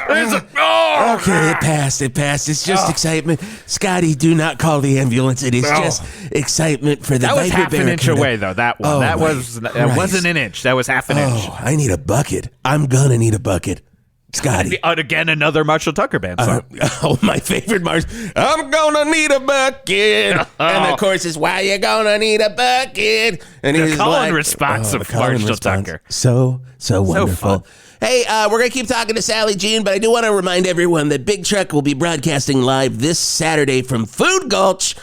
Okay, it passed. It's just excitement. Scotty, do not call the ambulance. It is just excitement for the That was Viper half an inch Barracuda. away, though, that one. Oh, that my wasn't an inch. That was half an inch. Oh, I need a bucket. I'm gonna need a bucket. Scotty. Again, another Marshall Tucker Band song. My favorite Mars. I'm gonna need a bucket. And the chorus is, why you gonna need a bucket? And The he's call like, and response the of call and Marshall response. Tucker. So wonderful. fun. Hey, we're going to keep talking to Sally Jean, but I do want to remind everyone that Big Truck will be broadcasting live this Saturday from Food Gulch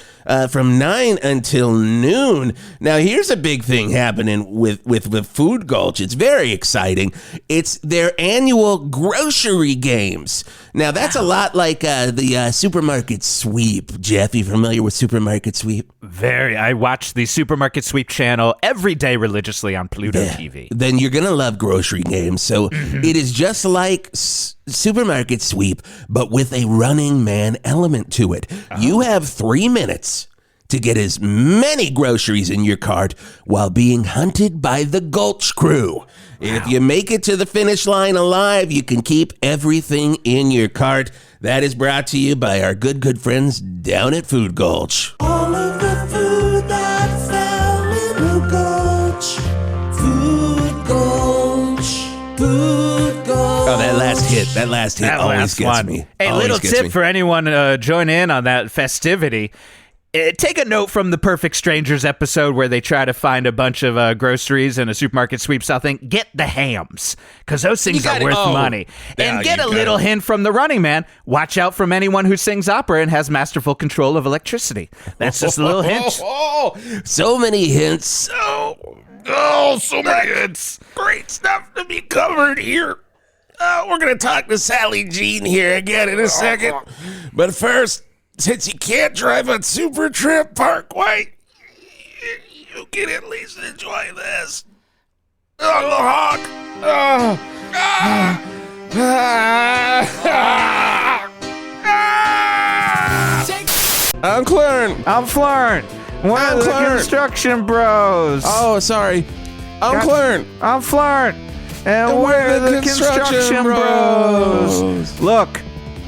from 9 until noon. Now, here's a big thing happening with Food Gulch. It's very exciting. It's their annual grocery games. Now, that's a lot like the supermarket sweep. Jeff, you familiar with supermarket sweep? I watch the Supermarket Sweep channel every day religiously on Pluto TV. Then you're going to love grocery games. So it is just like supermarket sweep, but with a running man element to it. You have 3 minutes to get as many groceries in your cart while being hunted by the Gulch crew. And if you make it to the finish line alive, you can keep everything in your cart. That is brought to you by our good friends down at Food Gulch. All of the food that fell in the gulch. Food gulch. Food gulch. Oh, that last hit That always last gets one. me. Hey, Always little gets tip me. for anyone join in on that festivity. Take a note from the Perfect Strangers episode where they try to find a bunch of groceries and a supermarket sweep style thing. Get the hams, because those things are worth money. And get a little hint from the Running Man. Watch out from anyone who sings opera and has masterful control of electricity. That's just a little hint. Oh, so many hints. So many hints. Great stuff to be covered here. We're going to talk to Sally Jean here again in a second. But first, since you can't drive on Super Trip Parkway, you can at least enjoy this. Oh, the hawk. I'm Clarence. I'm Florent. One of the Clarence. construction bros. Oh, sorry. I'm Clarence. I'm Florent. And we're the construction bros. Look,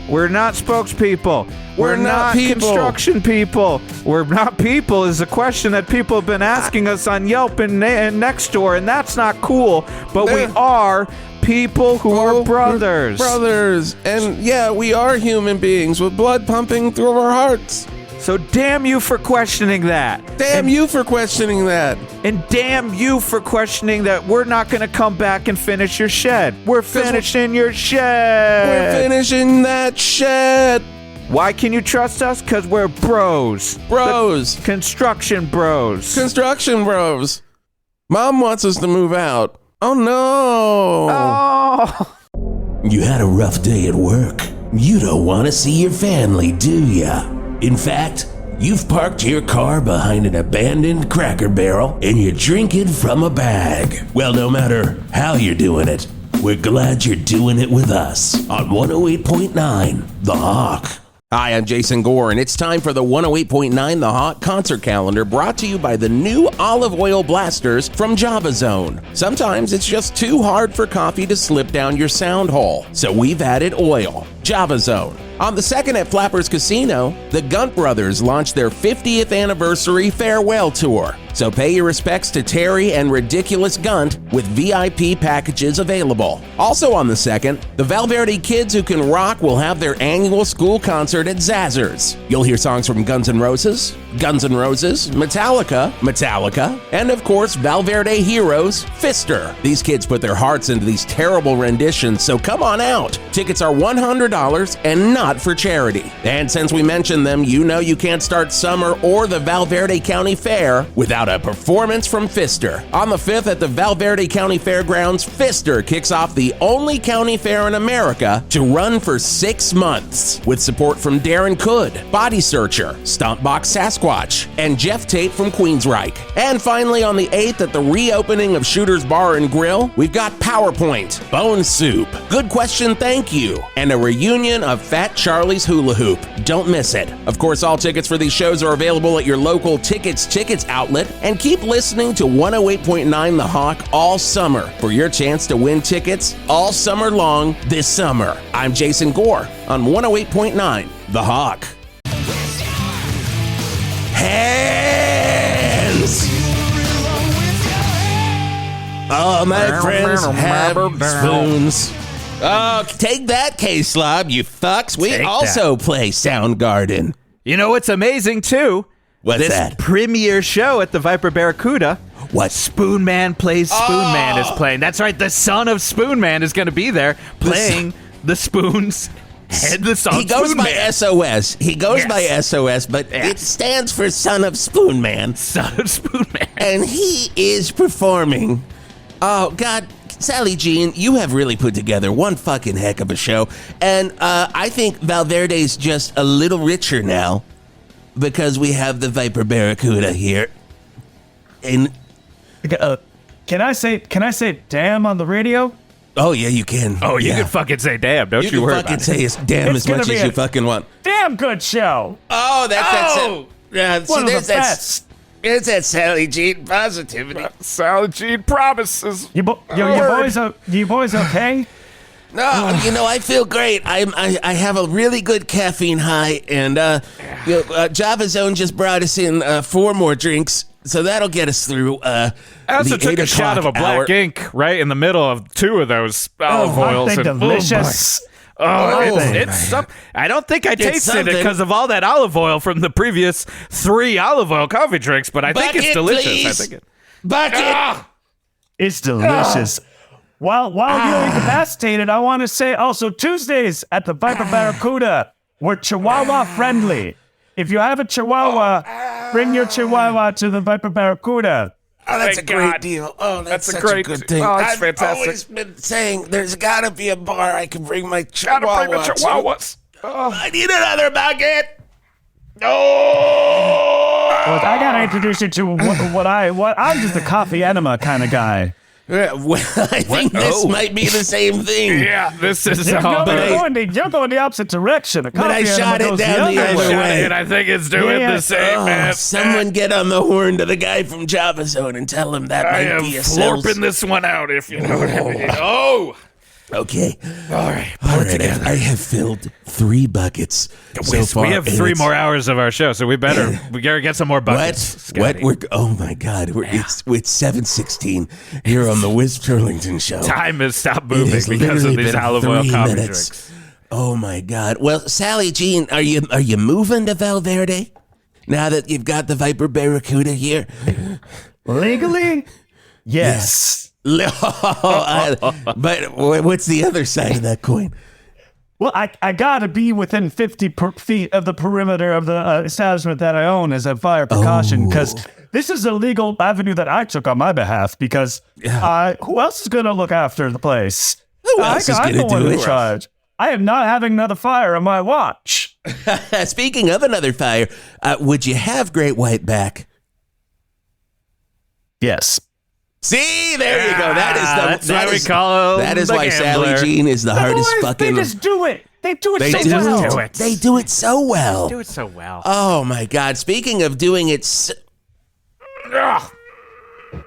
we're not spokespeople. We're not people. construction people. We're not people is a question that people have been asking us on Yelp and Nextdoor, and that's not cool. But we are people who are brothers. Brothers. And yeah, we are human beings with blood pumping through our hearts. So damn you for questioning that. Damn you for questioning that. And damn you for questioning that we're not going to come back and finish your shed. We're finishing your shed. We're finishing that shed. Why can you trust us? Because we're bros. Bros. Construction bros. Construction bros. Mom wants us to move out. Oh no. Oh, Oh. You had a rough day at work. You don't want to see your family, do ya? In fact, you've parked your car behind an abandoned Cracker Barrel and you're drinking from a bag. Well, no matter how you're doing it, we're glad you're doing it with us on 108.9 The Hawk. Hi, I'm Jason Gore, and it's time for the 108.9 The Hawk concert calendar, brought to you by the new olive oil blasters from Java Zone. Sometimes it's just too hard for coffee to slip down your sound hole, so we've added oil. Java Zone. On the 2nd at Flappers Casino, the Gunt Brothers launched their 50th anniversary farewell tour. So pay your respects to Terry and Ridiculous Gunt with VIP packages available. Also on the 2nd, the Valverde Kids Who Can Rock will have their annual school concert at Zazzers. You'll hear songs from Guns N' Roses, Metallica, and of course Valverde heroes, Fister. These kids put their hearts into these terrible renditions, so come on out. Tickets are $100 and not for charity. And since we mentioned them, you know you can't start summer or the Valverde County Fair without a performance from Fister. On the 5th at the Valverde County Fairgrounds, Fister kicks off the only county fair in America to run for 6 months, with support from Darren Cood, Body Searcher, Stompbox Sasquatch, and Jeff Tate from Queensryche. And finally on the 8th at the reopening of Shooter's Bar and Grill, we've got PowerPoint, Bone Soup, Good Question Thank You, and a reunion of Fat Charlie's Hula Hoop. Don't miss it. Of course, all tickets for these shows are available at your local Tickets outlet, and keep listening to 108.9 The Hawk all summer for your chance to win tickets all summer long this summer. I'm Jason Gore on 108.9 The Hawk. Hands! All my friends have spoons. Oh, take that, K-Slob, you fucks. We Take also play Soundgarden. You know what's amazing, too? What's this that? premiere show at the Viper Barracuda. What? Spoon Man Plays Spoon Man is playing. That's right, the son of Spoon Man is going to be there playing the spoons and the song He goes Spoon by Man. SOS. He goes by SOS, but it stands for Son of Spoon Man. Son of Spoon Man. And he is performing. Oh, God. Sally Jean, you have really put together one fucking heck of a show. And I think Valverde's just a little richer now because we have the Viper Barracuda here. And Can I say damn on the radio? oh yeah, you can. Oh, you can fucking say damn. Don't you, can worry fucking about say it. it's damn It's as much gonna as be you a- fucking want. Damn good show. Oh, that's it. Yeah, see, One of the there's that. best. There's that Sally Jean positivity. Sally Jean promises. You boys okay? No, you know, I feel great. I have a really good caffeine high, and Java Zone just brought us in 4 more drinks, so that'll get us through. I also the took 8 a shot of a o'clock black hour. ink right in the middle of 2 of those olive oils. Aren't they and- delicious? it's some. I don't think I tasted it something. because of all that olive oil from the previous 3 olive oil coffee drinks, but I think it's Bucket, delicious. please. I think it. Bucket. It's delicious. While you're incapacitated, I want to say also Tuesdays at the Viper Barracuda, we're Chihuahua friendly. If you have a Chihuahua, bring your Chihuahua to the Viper Barracuda. Oh, that's Thank a great God. deal. Oh, that's That's a such great- good thing. oh, it's I've fantastic. always been saying there's got to be a bar I can bring my Gotta Chihuahua bring the to. chihuahuas. I need another bucket. Well, I gotta introduce you to what I'm just a coffee enema kind of guy. Yeah, well, I think this might be the same thing. Yeah, this is. You're all going the opposite direction. A But I coffee shot enema it goes down the other other way. way. And I think it's doing Yeah. the same, Oh, man. someone get on the horn to the guy from Java Zone and tell him that I might am be a sales. florping this one out, if you know what I mean. Oh! Okay. All right, All right. I have filled 3 buckets so far. we have and 3 it's- more hours of our show, so we gotta get some more buckets. What? Scotty. Oh my God! It's 7:16 here on the Wiz Turlington show. Time has stopped It moving has because of literally these been olive oil 3 coffee minutes. drinks. Oh my God! Well, Sally Jean, are you moving to Valverde now that you've got the Viper Barracuda here? Legally? Yes. But what's the other side of that coin? Well, I gotta be within 50 feet of the perimeter of the establishment that I own as a fire precaution, because this is a legal avenue that I took on my behalf, because who else is gonna look after the place? Who else is going to do in it? charge. I am not having another fire on my watch. Speaking of another fire, would you have Great White back? Yes. See, there you go. That's why we call him That is the why gambler. Sally Jean is the hardest fucking. They just do it. They do it They so do. well. do it. They do it so well. Do it so well. Oh my God! Speaking of doing it,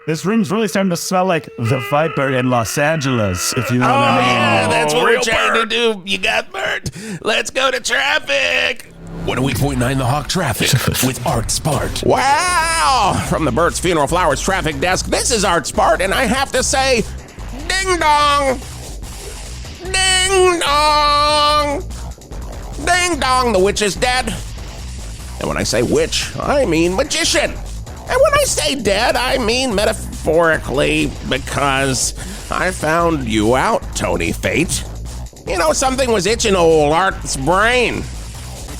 This room's really starting to smell like the Viper in Los Angeles, if you know what I mean. yeah, that's what we're real trying to do. You got burnt. Let's go to traffic. 108.9 The Hawk Traffic with Art Spart. Wow! From the Burt's Funeral Flowers traffic desk, this is Art Spart, and I have to say, ding dong! Ding dong! Ding dong, the witch is dead. And when I say witch, I mean magician. And when I say dead, I mean metaphorically, because I found you out, Tony Fate. You know, something was itching old Art's brain.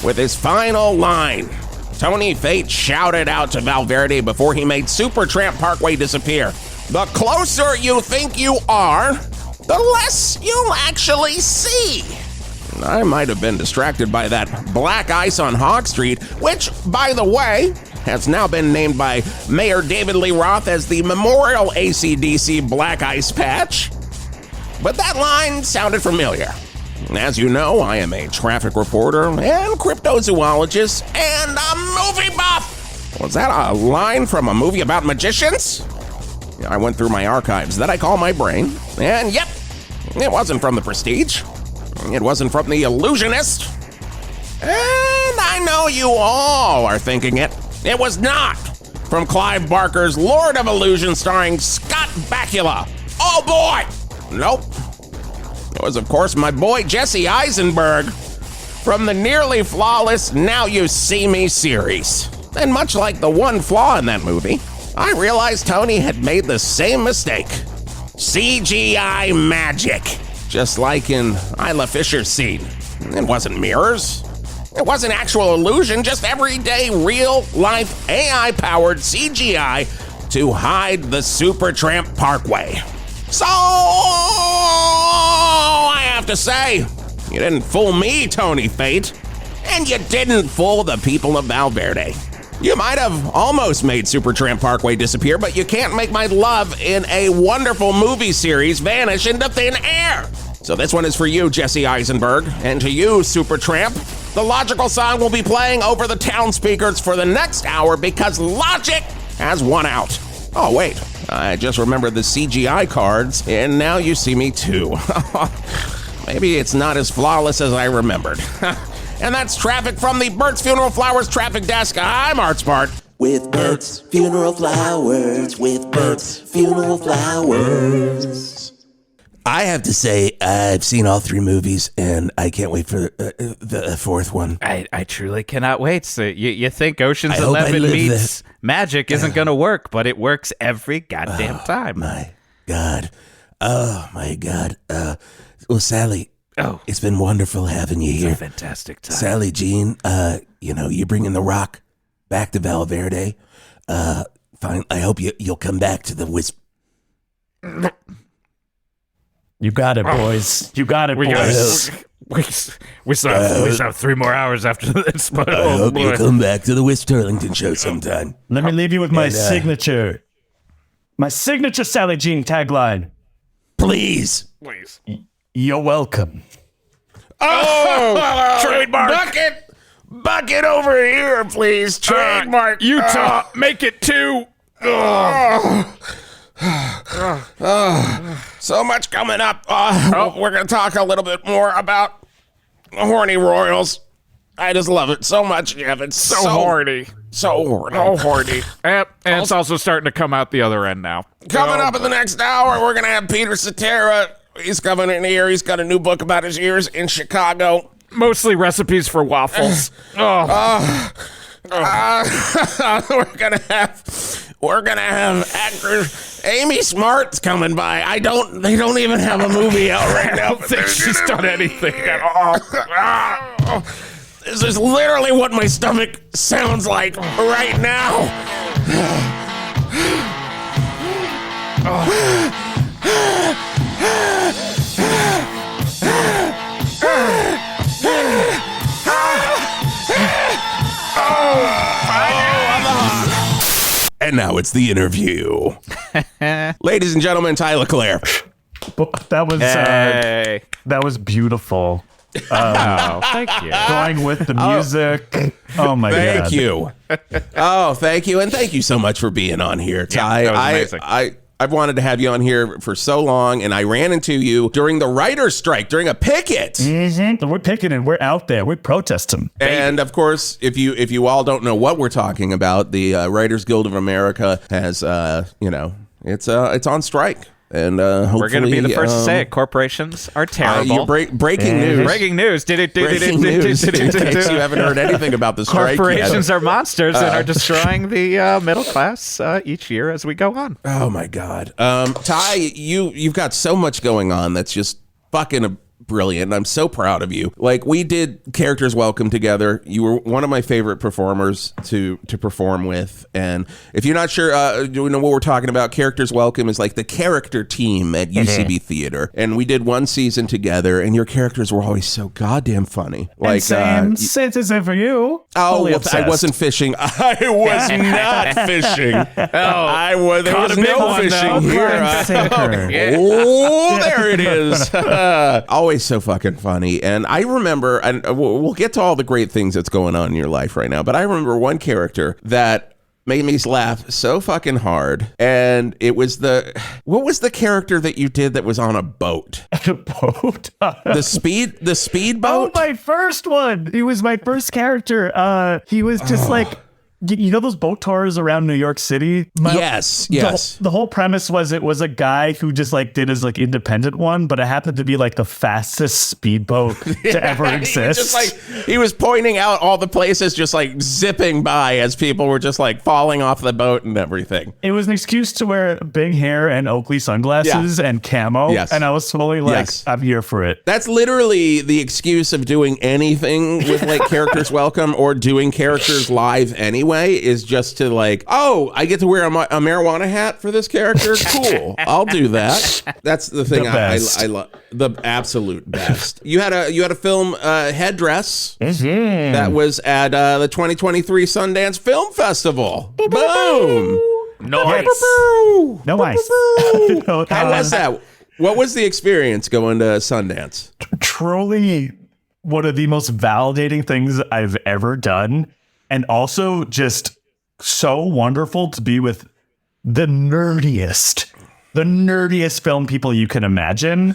With his final line, Tony Fate shouted out to Valverde before he made Supertramp Parkway disappear. The closer you think you are, the less you'll actually see. I might have been distracted by that black ice on Hawk Street, which, by the way, has now been named by Mayor David Lee Roth as the Memorial AC/DC Black Ice Patch. But that line sounded familiar. As you know, I am a traffic reporter and cryptozoologist and a movie buff. Was that a line from a movie about magicians? I went through my archives that I call my brain, and yep, it wasn't from The Prestige. It wasn't from The Illusionist. And I know you all are thinking it. It was not from Clive Barker's Lord of Illusion starring Scott Bakula. Oh boy! Nope. It was, of course, my boy Jesse Eisenberg from the nearly flawless Now You See Me series. And much like the one flaw in that movie, I realized Tony had made the same mistake. CGI magic. Just like in Isla Fisher's scene. It wasn't mirrors. It wasn't actual illusion, just everyday, real-life, AI-powered CGI to hide the Supertramp Parkway. So, I have to say, you didn't fool me, Tony Fate. And you didn't fool the people of Valverde. You might have almost made Supertramp Parkway disappear, but you can't make my love in a wonderful movie series vanish into thin air. So this one is for you, Jesse Eisenberg, and to you, Supertramp. The logical song will be playing over the town speakers for the next hour because Logic has won out. Oh, wait. I just remembered the CGI cards, and Now You See Me too. Maybe it's not as flawless as I remembered. And that's traffic from the Burt's Funeral Flowers traffic desk. I'm Art Spart. With Burt's Funeral Flowers, with Burt's Funeral Flowers. I have to say, I've seen all three movies, and I can't wait for the fourth one. I truly cannot wait. So you think Ocean's I hope I 11 live meets Magic isn't going to work, but it works every goddamn time. My God. Oh, my God. Well, Sally, it's been wonderful having you here. It's a fantastic time. Sally Jean, you're bringing the rock back to Valverde. Fine. I hope you'll come back to the Wisp. You got it, boys. You got it, boys. We still have 3 more hours after this, but I hope you'll come back to the Wisp Turlington show sometime. Let me leave you with my signature Sally Jean tagline. Please. You're welcome. Oh, trademark. Bucket over here, please. Trademark. Utah, make it 2. So much coming up. We're going to talk a little bit more about horny royals. I just love it so much, Jeff. It's so horny. So horny. Oh, horny. And it's also starting to come out the other end now. Coming up in the next hour, we're going to have Peter Cetera. He's coming in here. He's got a new book about his years in Chicago. Mostly recipes for waffles. We're gonna have actor Amy Smart's coming by. They don't even have a movie out right now. I don't think she's done anything at all. This is literally what my stomach sounds like right now. And now it's the interview. Ladies and gentlemen, Tai Leclaire. That was beautiful. Thank you. Going with the music. Oh my god. Thank you. Oh, thank you. And thank you so much for being on here, Tai. that was amazing. I've wanted to have you on here for so long, and I ran into you during the writer's strike, during a picket. Mm-hmm. We're picketing. We're out there. We're protesting. And of course, if you all don't know what we're talking about, the Writers Guild of America has, it's on strike. And hopefully, we're going to be the first to say it. Corporations are terrible. Breaking news. Breaking news. Breaking news. In case you haven't heard anything about the strike Corporations yet. are monsters and are destroying the middle class each year as we go on. Oh my God, Tai, you've got so much going on that's just fucking brilliant. I'm so proud of you. Like, we did Characters Welcome together. You were one of my favorite performers to perform with. And if you're not sure, you know what we're talking about, Characters Welcome is like the character team at UCB Theater. And we did one season together, and your characters were always so goddamn funny. Like, same sentence for you. Oh, well, I wasn't fishing. I was not fishing. There was no fishing here. Oh, there it is. Always so fucking funny. And I remember, and we'll get to all the great things that's going on in your life right now, but I remember one character that made me laugh so fucking hard. And it was what was the character that you did that was on a boat? A boat? The speedboat? Oh, my first one. He was my first character. He was just like, you know those boat tours around New York City? Yes. The whole premise was it was a guy who just like did his like independent one, but it happened to be like the fastest speedboat to ever exist. He was pointing out all the places, just like zipping by as people were just like falling off the boat and everything. It was an excuse to wear big hair and Oakley sunglasses and camo. Yes. And I was totally like, I'm here for it. That's literally the excuse of doing anything with like Characters Welcome or doing characters live anyway. Is just to like, oh, I get to wear a marijuana hat for this character. Cool, I'll do that. That's the thing I love. The absolute best. You had a film headdress that was at the 2023 Sundance Film Festival. Boom. Nice. Nice. How was that? What was the experience going to Sundance? Truly one of the most validating things I've ever done. And also just so wonderful to be with the nerdiest film people you can imagine.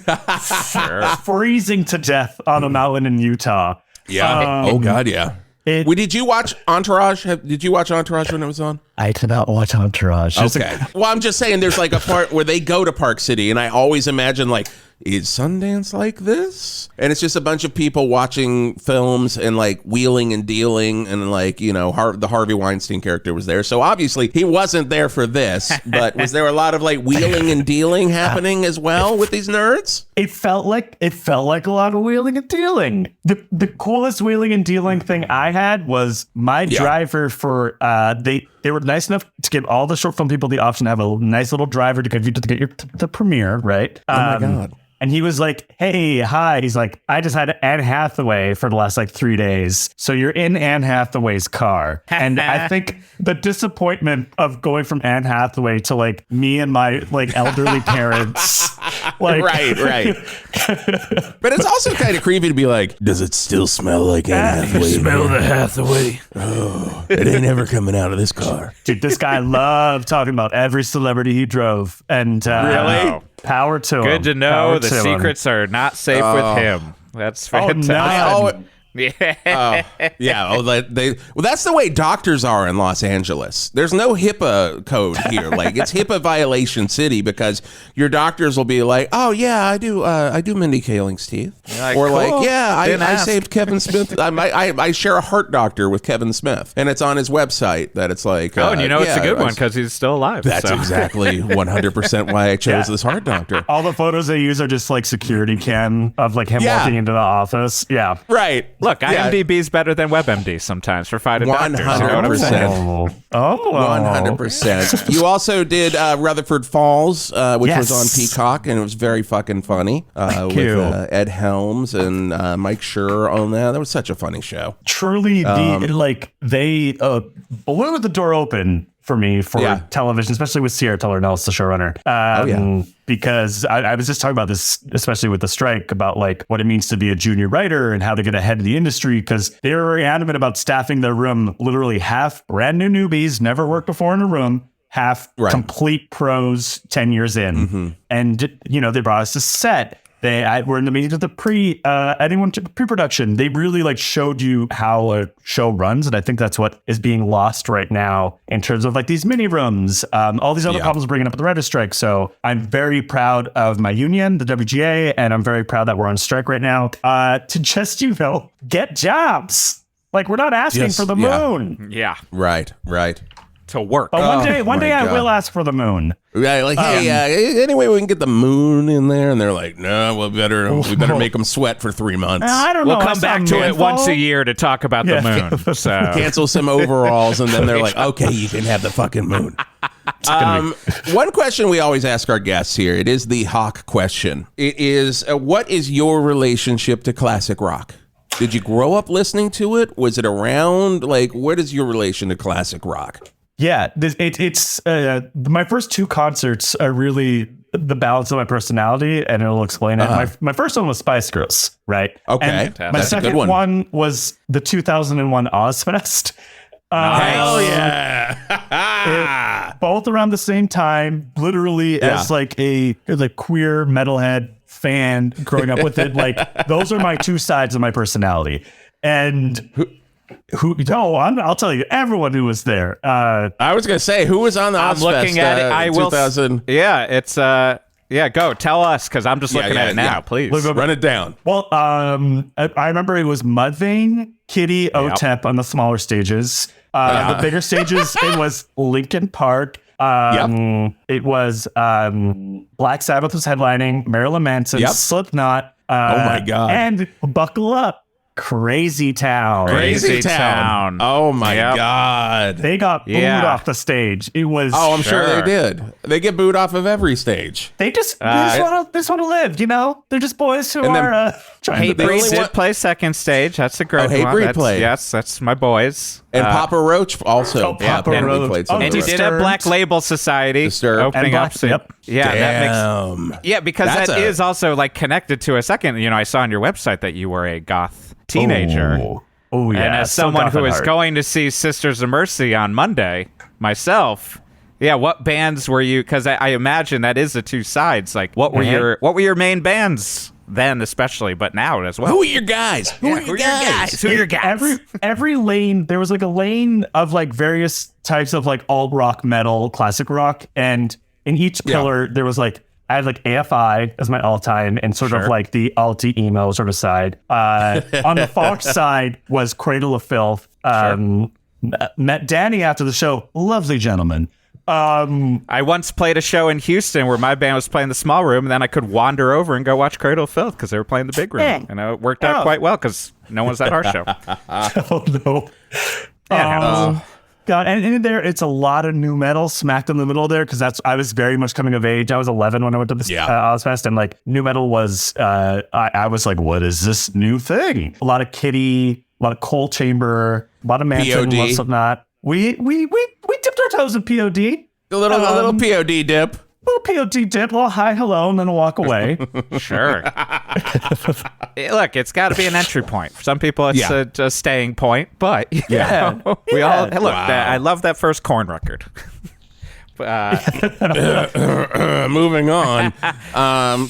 Freezing to death on a mountain in Utah. Yeah. Oh, God, yeah. Did you watch Entourage? Did you watch Entourage when it was on? I did not watch Entourage. Okay. Well, I'm just saying there's like a part where they go to Park City, and I always imagine like, is Sundance like this? And it's just a bunch of people watching films and like wheeling and dealing, and like, you know, the Harvey Weinstein character was there. So obviously he wasn't there for this, but was there a lot of like wheeling and dealing happening as well with these nerds? It felt like a lot of wheeling and dealing. The coolest wheeling and dealing thing I had was my driver for they were nice enough to give all the short film people the option to have a nice little driver to get the premiere, right? Oh my God. And he was like, hey, hi. He's like, I just had Anne Hathaway for the last like 3 days. So you're in Anne Hathaway's car. And I think the disappointment of going from Anne Hathaway to like me and my like elderly parents. Like, right. But it's also kind of creepy to be like, does it still smell like Anne Hathaway? Smell the Hathaway. Oh, it ain't ever coming out of this car. Dude, this guy loved talking about every celebrity he drove. And really? Power to him. Good to know the secrets are not safe with him. That's fantastic. Yeah. Well, that's the way doctors are in Los Angeles. There's no HIPAA code here. Like, it's HIPAA violation city, because your doctors will be like, oh yeah, I do Mindy Kaling's teeth. Like, or cool. like, yeah, I saved Kevin Smith. I share a heart doctor with Kevin Smith, and it's on his website that it's like, and you know it's a good one because he's still alive. That's exactly 100% why I chose this heart doctor. All the photos they use are just like security cam of like him walking into the office. Yeah. Right. Look, IMDb's better than WebMD sometimes for fighting doctors. 100%. 100%. You also did Rutherford Falls, which was on Peacock, and it was very fucking funny. With Ed Helms and Mike Schur on that. That was such a funny show. Truly, they blew the door open for me for television, especially with Sierra Teller Nellis, the showrunner. Because I was just talking about this, especially with the strike, about like what it means to be a junior writer and how to get ahead of the industry, because they were very adamant about staffing their room, literally half brand new newbies, never worked before in a room, half complete pros 10 years in. And, you know, they brought us a set. We're in the meetings with the pre-production. They really like showed you how a show runs. And I think that's what is being lost right now in terms of like these mini rooms, all these other problems bringing up the writer's strike. So I'm very proud of my union, the WGA, and I'm very proud that we're on strike right now to just, you know, get jobs. Like we're not asking for the moon. Yeah. Right. To work. But one day I will ask for the moon. Right, like, hey, anyway, we can get the moon in there, and they're like, no, we better make them sweat for 3 months. I don't know. We'll come back to it once a year to talk about the moon. So cancel some overalls, and then they're like, okay, you can have the fucking moon. One question we always ask our guests here, it is the Hawk question. It is, what is your relationship to classic rock? Did you grow up listening to it? Was it around? Like, what is your relation to classic rock? Yeah, it's my first 2 concerts are really the balance of my personality, and it'll explain it. My first one was Spice Girls, right? Okay, and my second one was the 2001 Ozfest. Hell yeah! Both around the same time, literally as like a queer metalhead fan growing up with it. Like those are my 2 sides of my personality, and. I'll tell you, everyone who was there. I was gonna say, who was on the Ozfest? I'm looking at it. I will. 2000. Yeah, it's go tell us, because I'm just looking at it now. Please run it down. Well, I remember it was Mudvayne, Kitty, OTEP on the smaller stages. The bigger stages, it was Linkin Park. It was Black Sabbath was headlining, Marilyn Manson, Slipknot. Oh my god! And buckle up. Crazy Town. Oh my god. They got booed off the stage. It was I'm sure they did. They get booed off of every stage. They just want to live, you know? They're just boys who are trying to Hatebreed did play second stage. That's a great one. Hatebreed played. Yes, that's my boys. And Papa Roach also. Papa Roach played some. And he did a Black Label Society opening up. Yeah, that makes, because that is also like connected to a second. You know, I saw on your website that you were a goth teenager. Oh yeah. And as someone who is going to see Sisters of Mercy on Monday myself, what bands were you? Because I imagine that is the 2 sides. Like, what were your main bands then, especially, but now as well? Who are your guys? Who are your guys? Every lane, there was like a lane of like various types of like alt rock, metal, classic rock, and in each pillar there was like. I had like AFI as my all-time and sort of like the alty emo sort of side. On the far side was Cradle of Filth. Met Danny after the show. Lovely gentleman. I once played a show in Houston where my band was playing the small room, and then I could wander over and go watch Cradle of Filth because they were playing the big room. And it worked out quite well because no one's at our show. Oh, no. God, and in there, it's a lot of new metal smacked in the middle there, because I was very much coming of age. I was 11 when I went to this Ozfest, and like new metal was, I was like, what is this new thing? A lot of Kitty, a lot of Coal Chamber, a lot of Manson, a lot of Slipknot. We dipped our toes in POD. A little POD dip. Little POD dip, a little hi, hello, and then walk away. Sure. Look, it's got to be an entry point. For some people, it's a staying point, but we all look. I love that first Korn record. Moving on.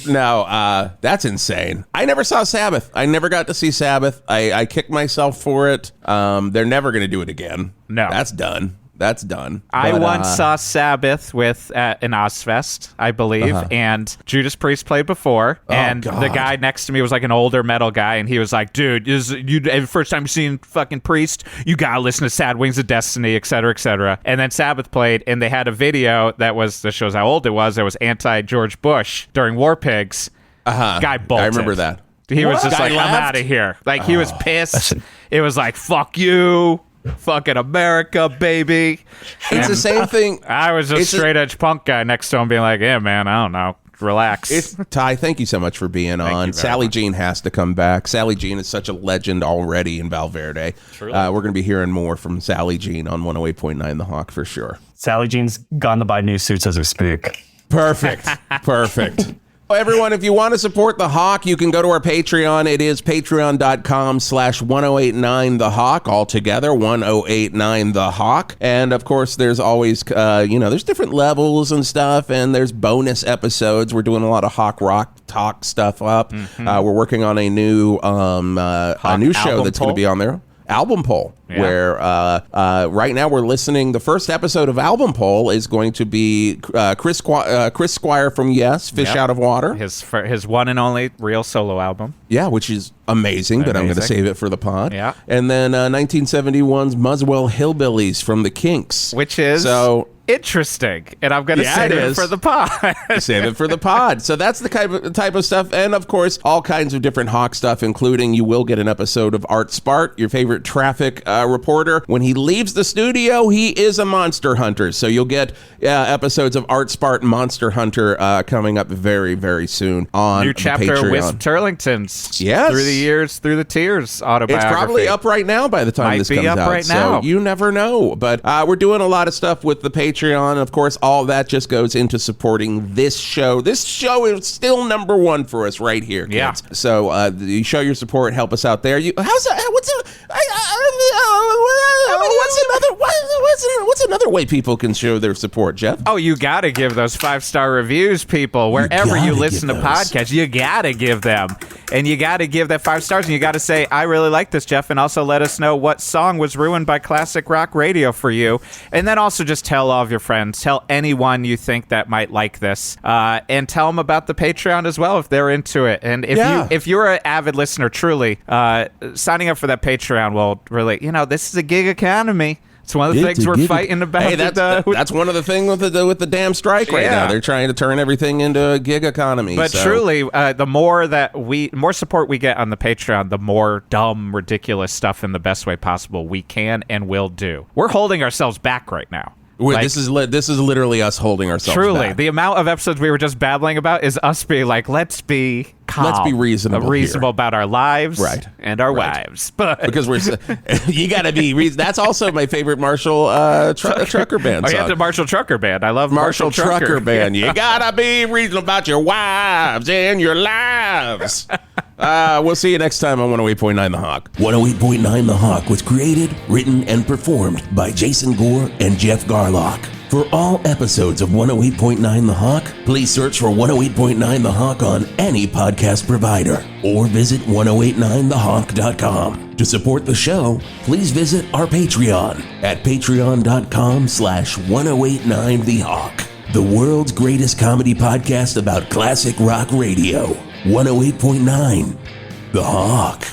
No, that's insane. I never saw Sabbath. I never got to see Sabbath. I kicked myself for it. They're never going to do it again. No, that's done. That's done. I once saw Sabbath with an Ozfest, I believe, and Judas Priest played before, and the guy next to me was like an older metal guy, and he was like, dude, the first time you've seen fucking Priest, you gotta listen to Sad Wings of Destiny, et cetera, et cetera. And then Sabbath played, and they had a video that shows how old it was. It was anti-George Bush during War Pigs. Guy bolted. I remember that. He was just like, I'm out of here. Like, he was pissed. It was like, fuck you. Fucking America, baby. It's the same thing. I was a straight edge punk guy next to him being like, yeah, man, I don't know. relax. Ty, thank you so much for being on. Sally Jean has to come back. Sally Jean is such a legend already in Valverde. We're going to be hearing more from Sally Jean on 108.9 The Hawk for sure. Sally Jean's gone to buy new suits as we speak. Perfect. Everyone, if you want to support The Hawk, you can go to our Patreon. It is patreon.com/1089 The Hawk, all together, 1089 The Hawk. And of course, there's always, there's different levels and stuff, and there's bonus episodes. We're doing a lot of Hawk Rock Talk stuff up. We're working on a new show that's going to be on there. Album Poll, where right now we're listening. The first episode of Album Poll is going to be Chris Squire from Yes, Fish Out of Water. His one and only real solo album. Yeah, which is amazing, but I'm going to save it for the pod. Yeah. And then 1971's Muswell Hillbillies from the Kinks. Which is interesting, and I'm going to save it for the pod. Save it for the pod. So that's the type of stuff, and of course, all kinds of different Hawk stuff, including you will get an episode of Art Spart, your favorite traffic reporter. When he leaves the studio, he is a monster hunter. So you'll get episodes of Art Spart Monster Hunter coming up very, very soon on New chapter Patreon. with Turlington's. Yes. Through the years, through the tears autobiography. It's probably up right now by the time this comes out. Right now. So you never know. But we're doing a lot of stuff with the Patreon. Of course, all that just goes into supporting this show. This show is still number one for us right here, kids. Yeah. So you show your support, help us out there. What's another way people can show their support, Jeff? Oh, you got to give those 5-star reviews, people. Wherever you listen to podcasts, you got to give them. And you got to give that 5 stars, and you got to say, I really like this, Jeff, and also let us know what song was ruined by classic rock radio for you. And then also just tell all of your friends, tell anyone you think that might like this, and tell them about the Patreon as well if they're into it. And if you're an avid listener, truly, signing up for that Patreon will really, this is a gig economy. It's one of the things we're fighting about. Hey, that's one of the things with the damn strike right now. They're trying to turn everything into a gig economy. But truly, the more support we get on the Patreon, the more dumb, ridiculous stuff in the best way possible we can and will do. We're holding ourselves back right now. This is literally us holding ourselves back. The amount of episodes we were just babbling about is us being like, let's be calm. Let's be reasonable about our lives and our wives. But because you got to be reasonable. That's also my favorite Marshall Trucker Band song. Oh, yeah, the Marshall Trucker Band. I love Marshall Trucker Band. You got to be reasonable about your wives and your lives. We'll see you next time on 108.9 The Hawk. 108.9 The Hawk was created, written, and performed by Jason Gore and Jeff Garlock. For all episodes of 108.9 The Hawk, please search for 108.9 The Hawk on any podcast provider or visit 1089thehawk.com. To support the show, please visit our Patreon at patreon.com/1089 The Hawk, the world's greatest comedy podcast about classic rock radio. 108.9 The Hawk.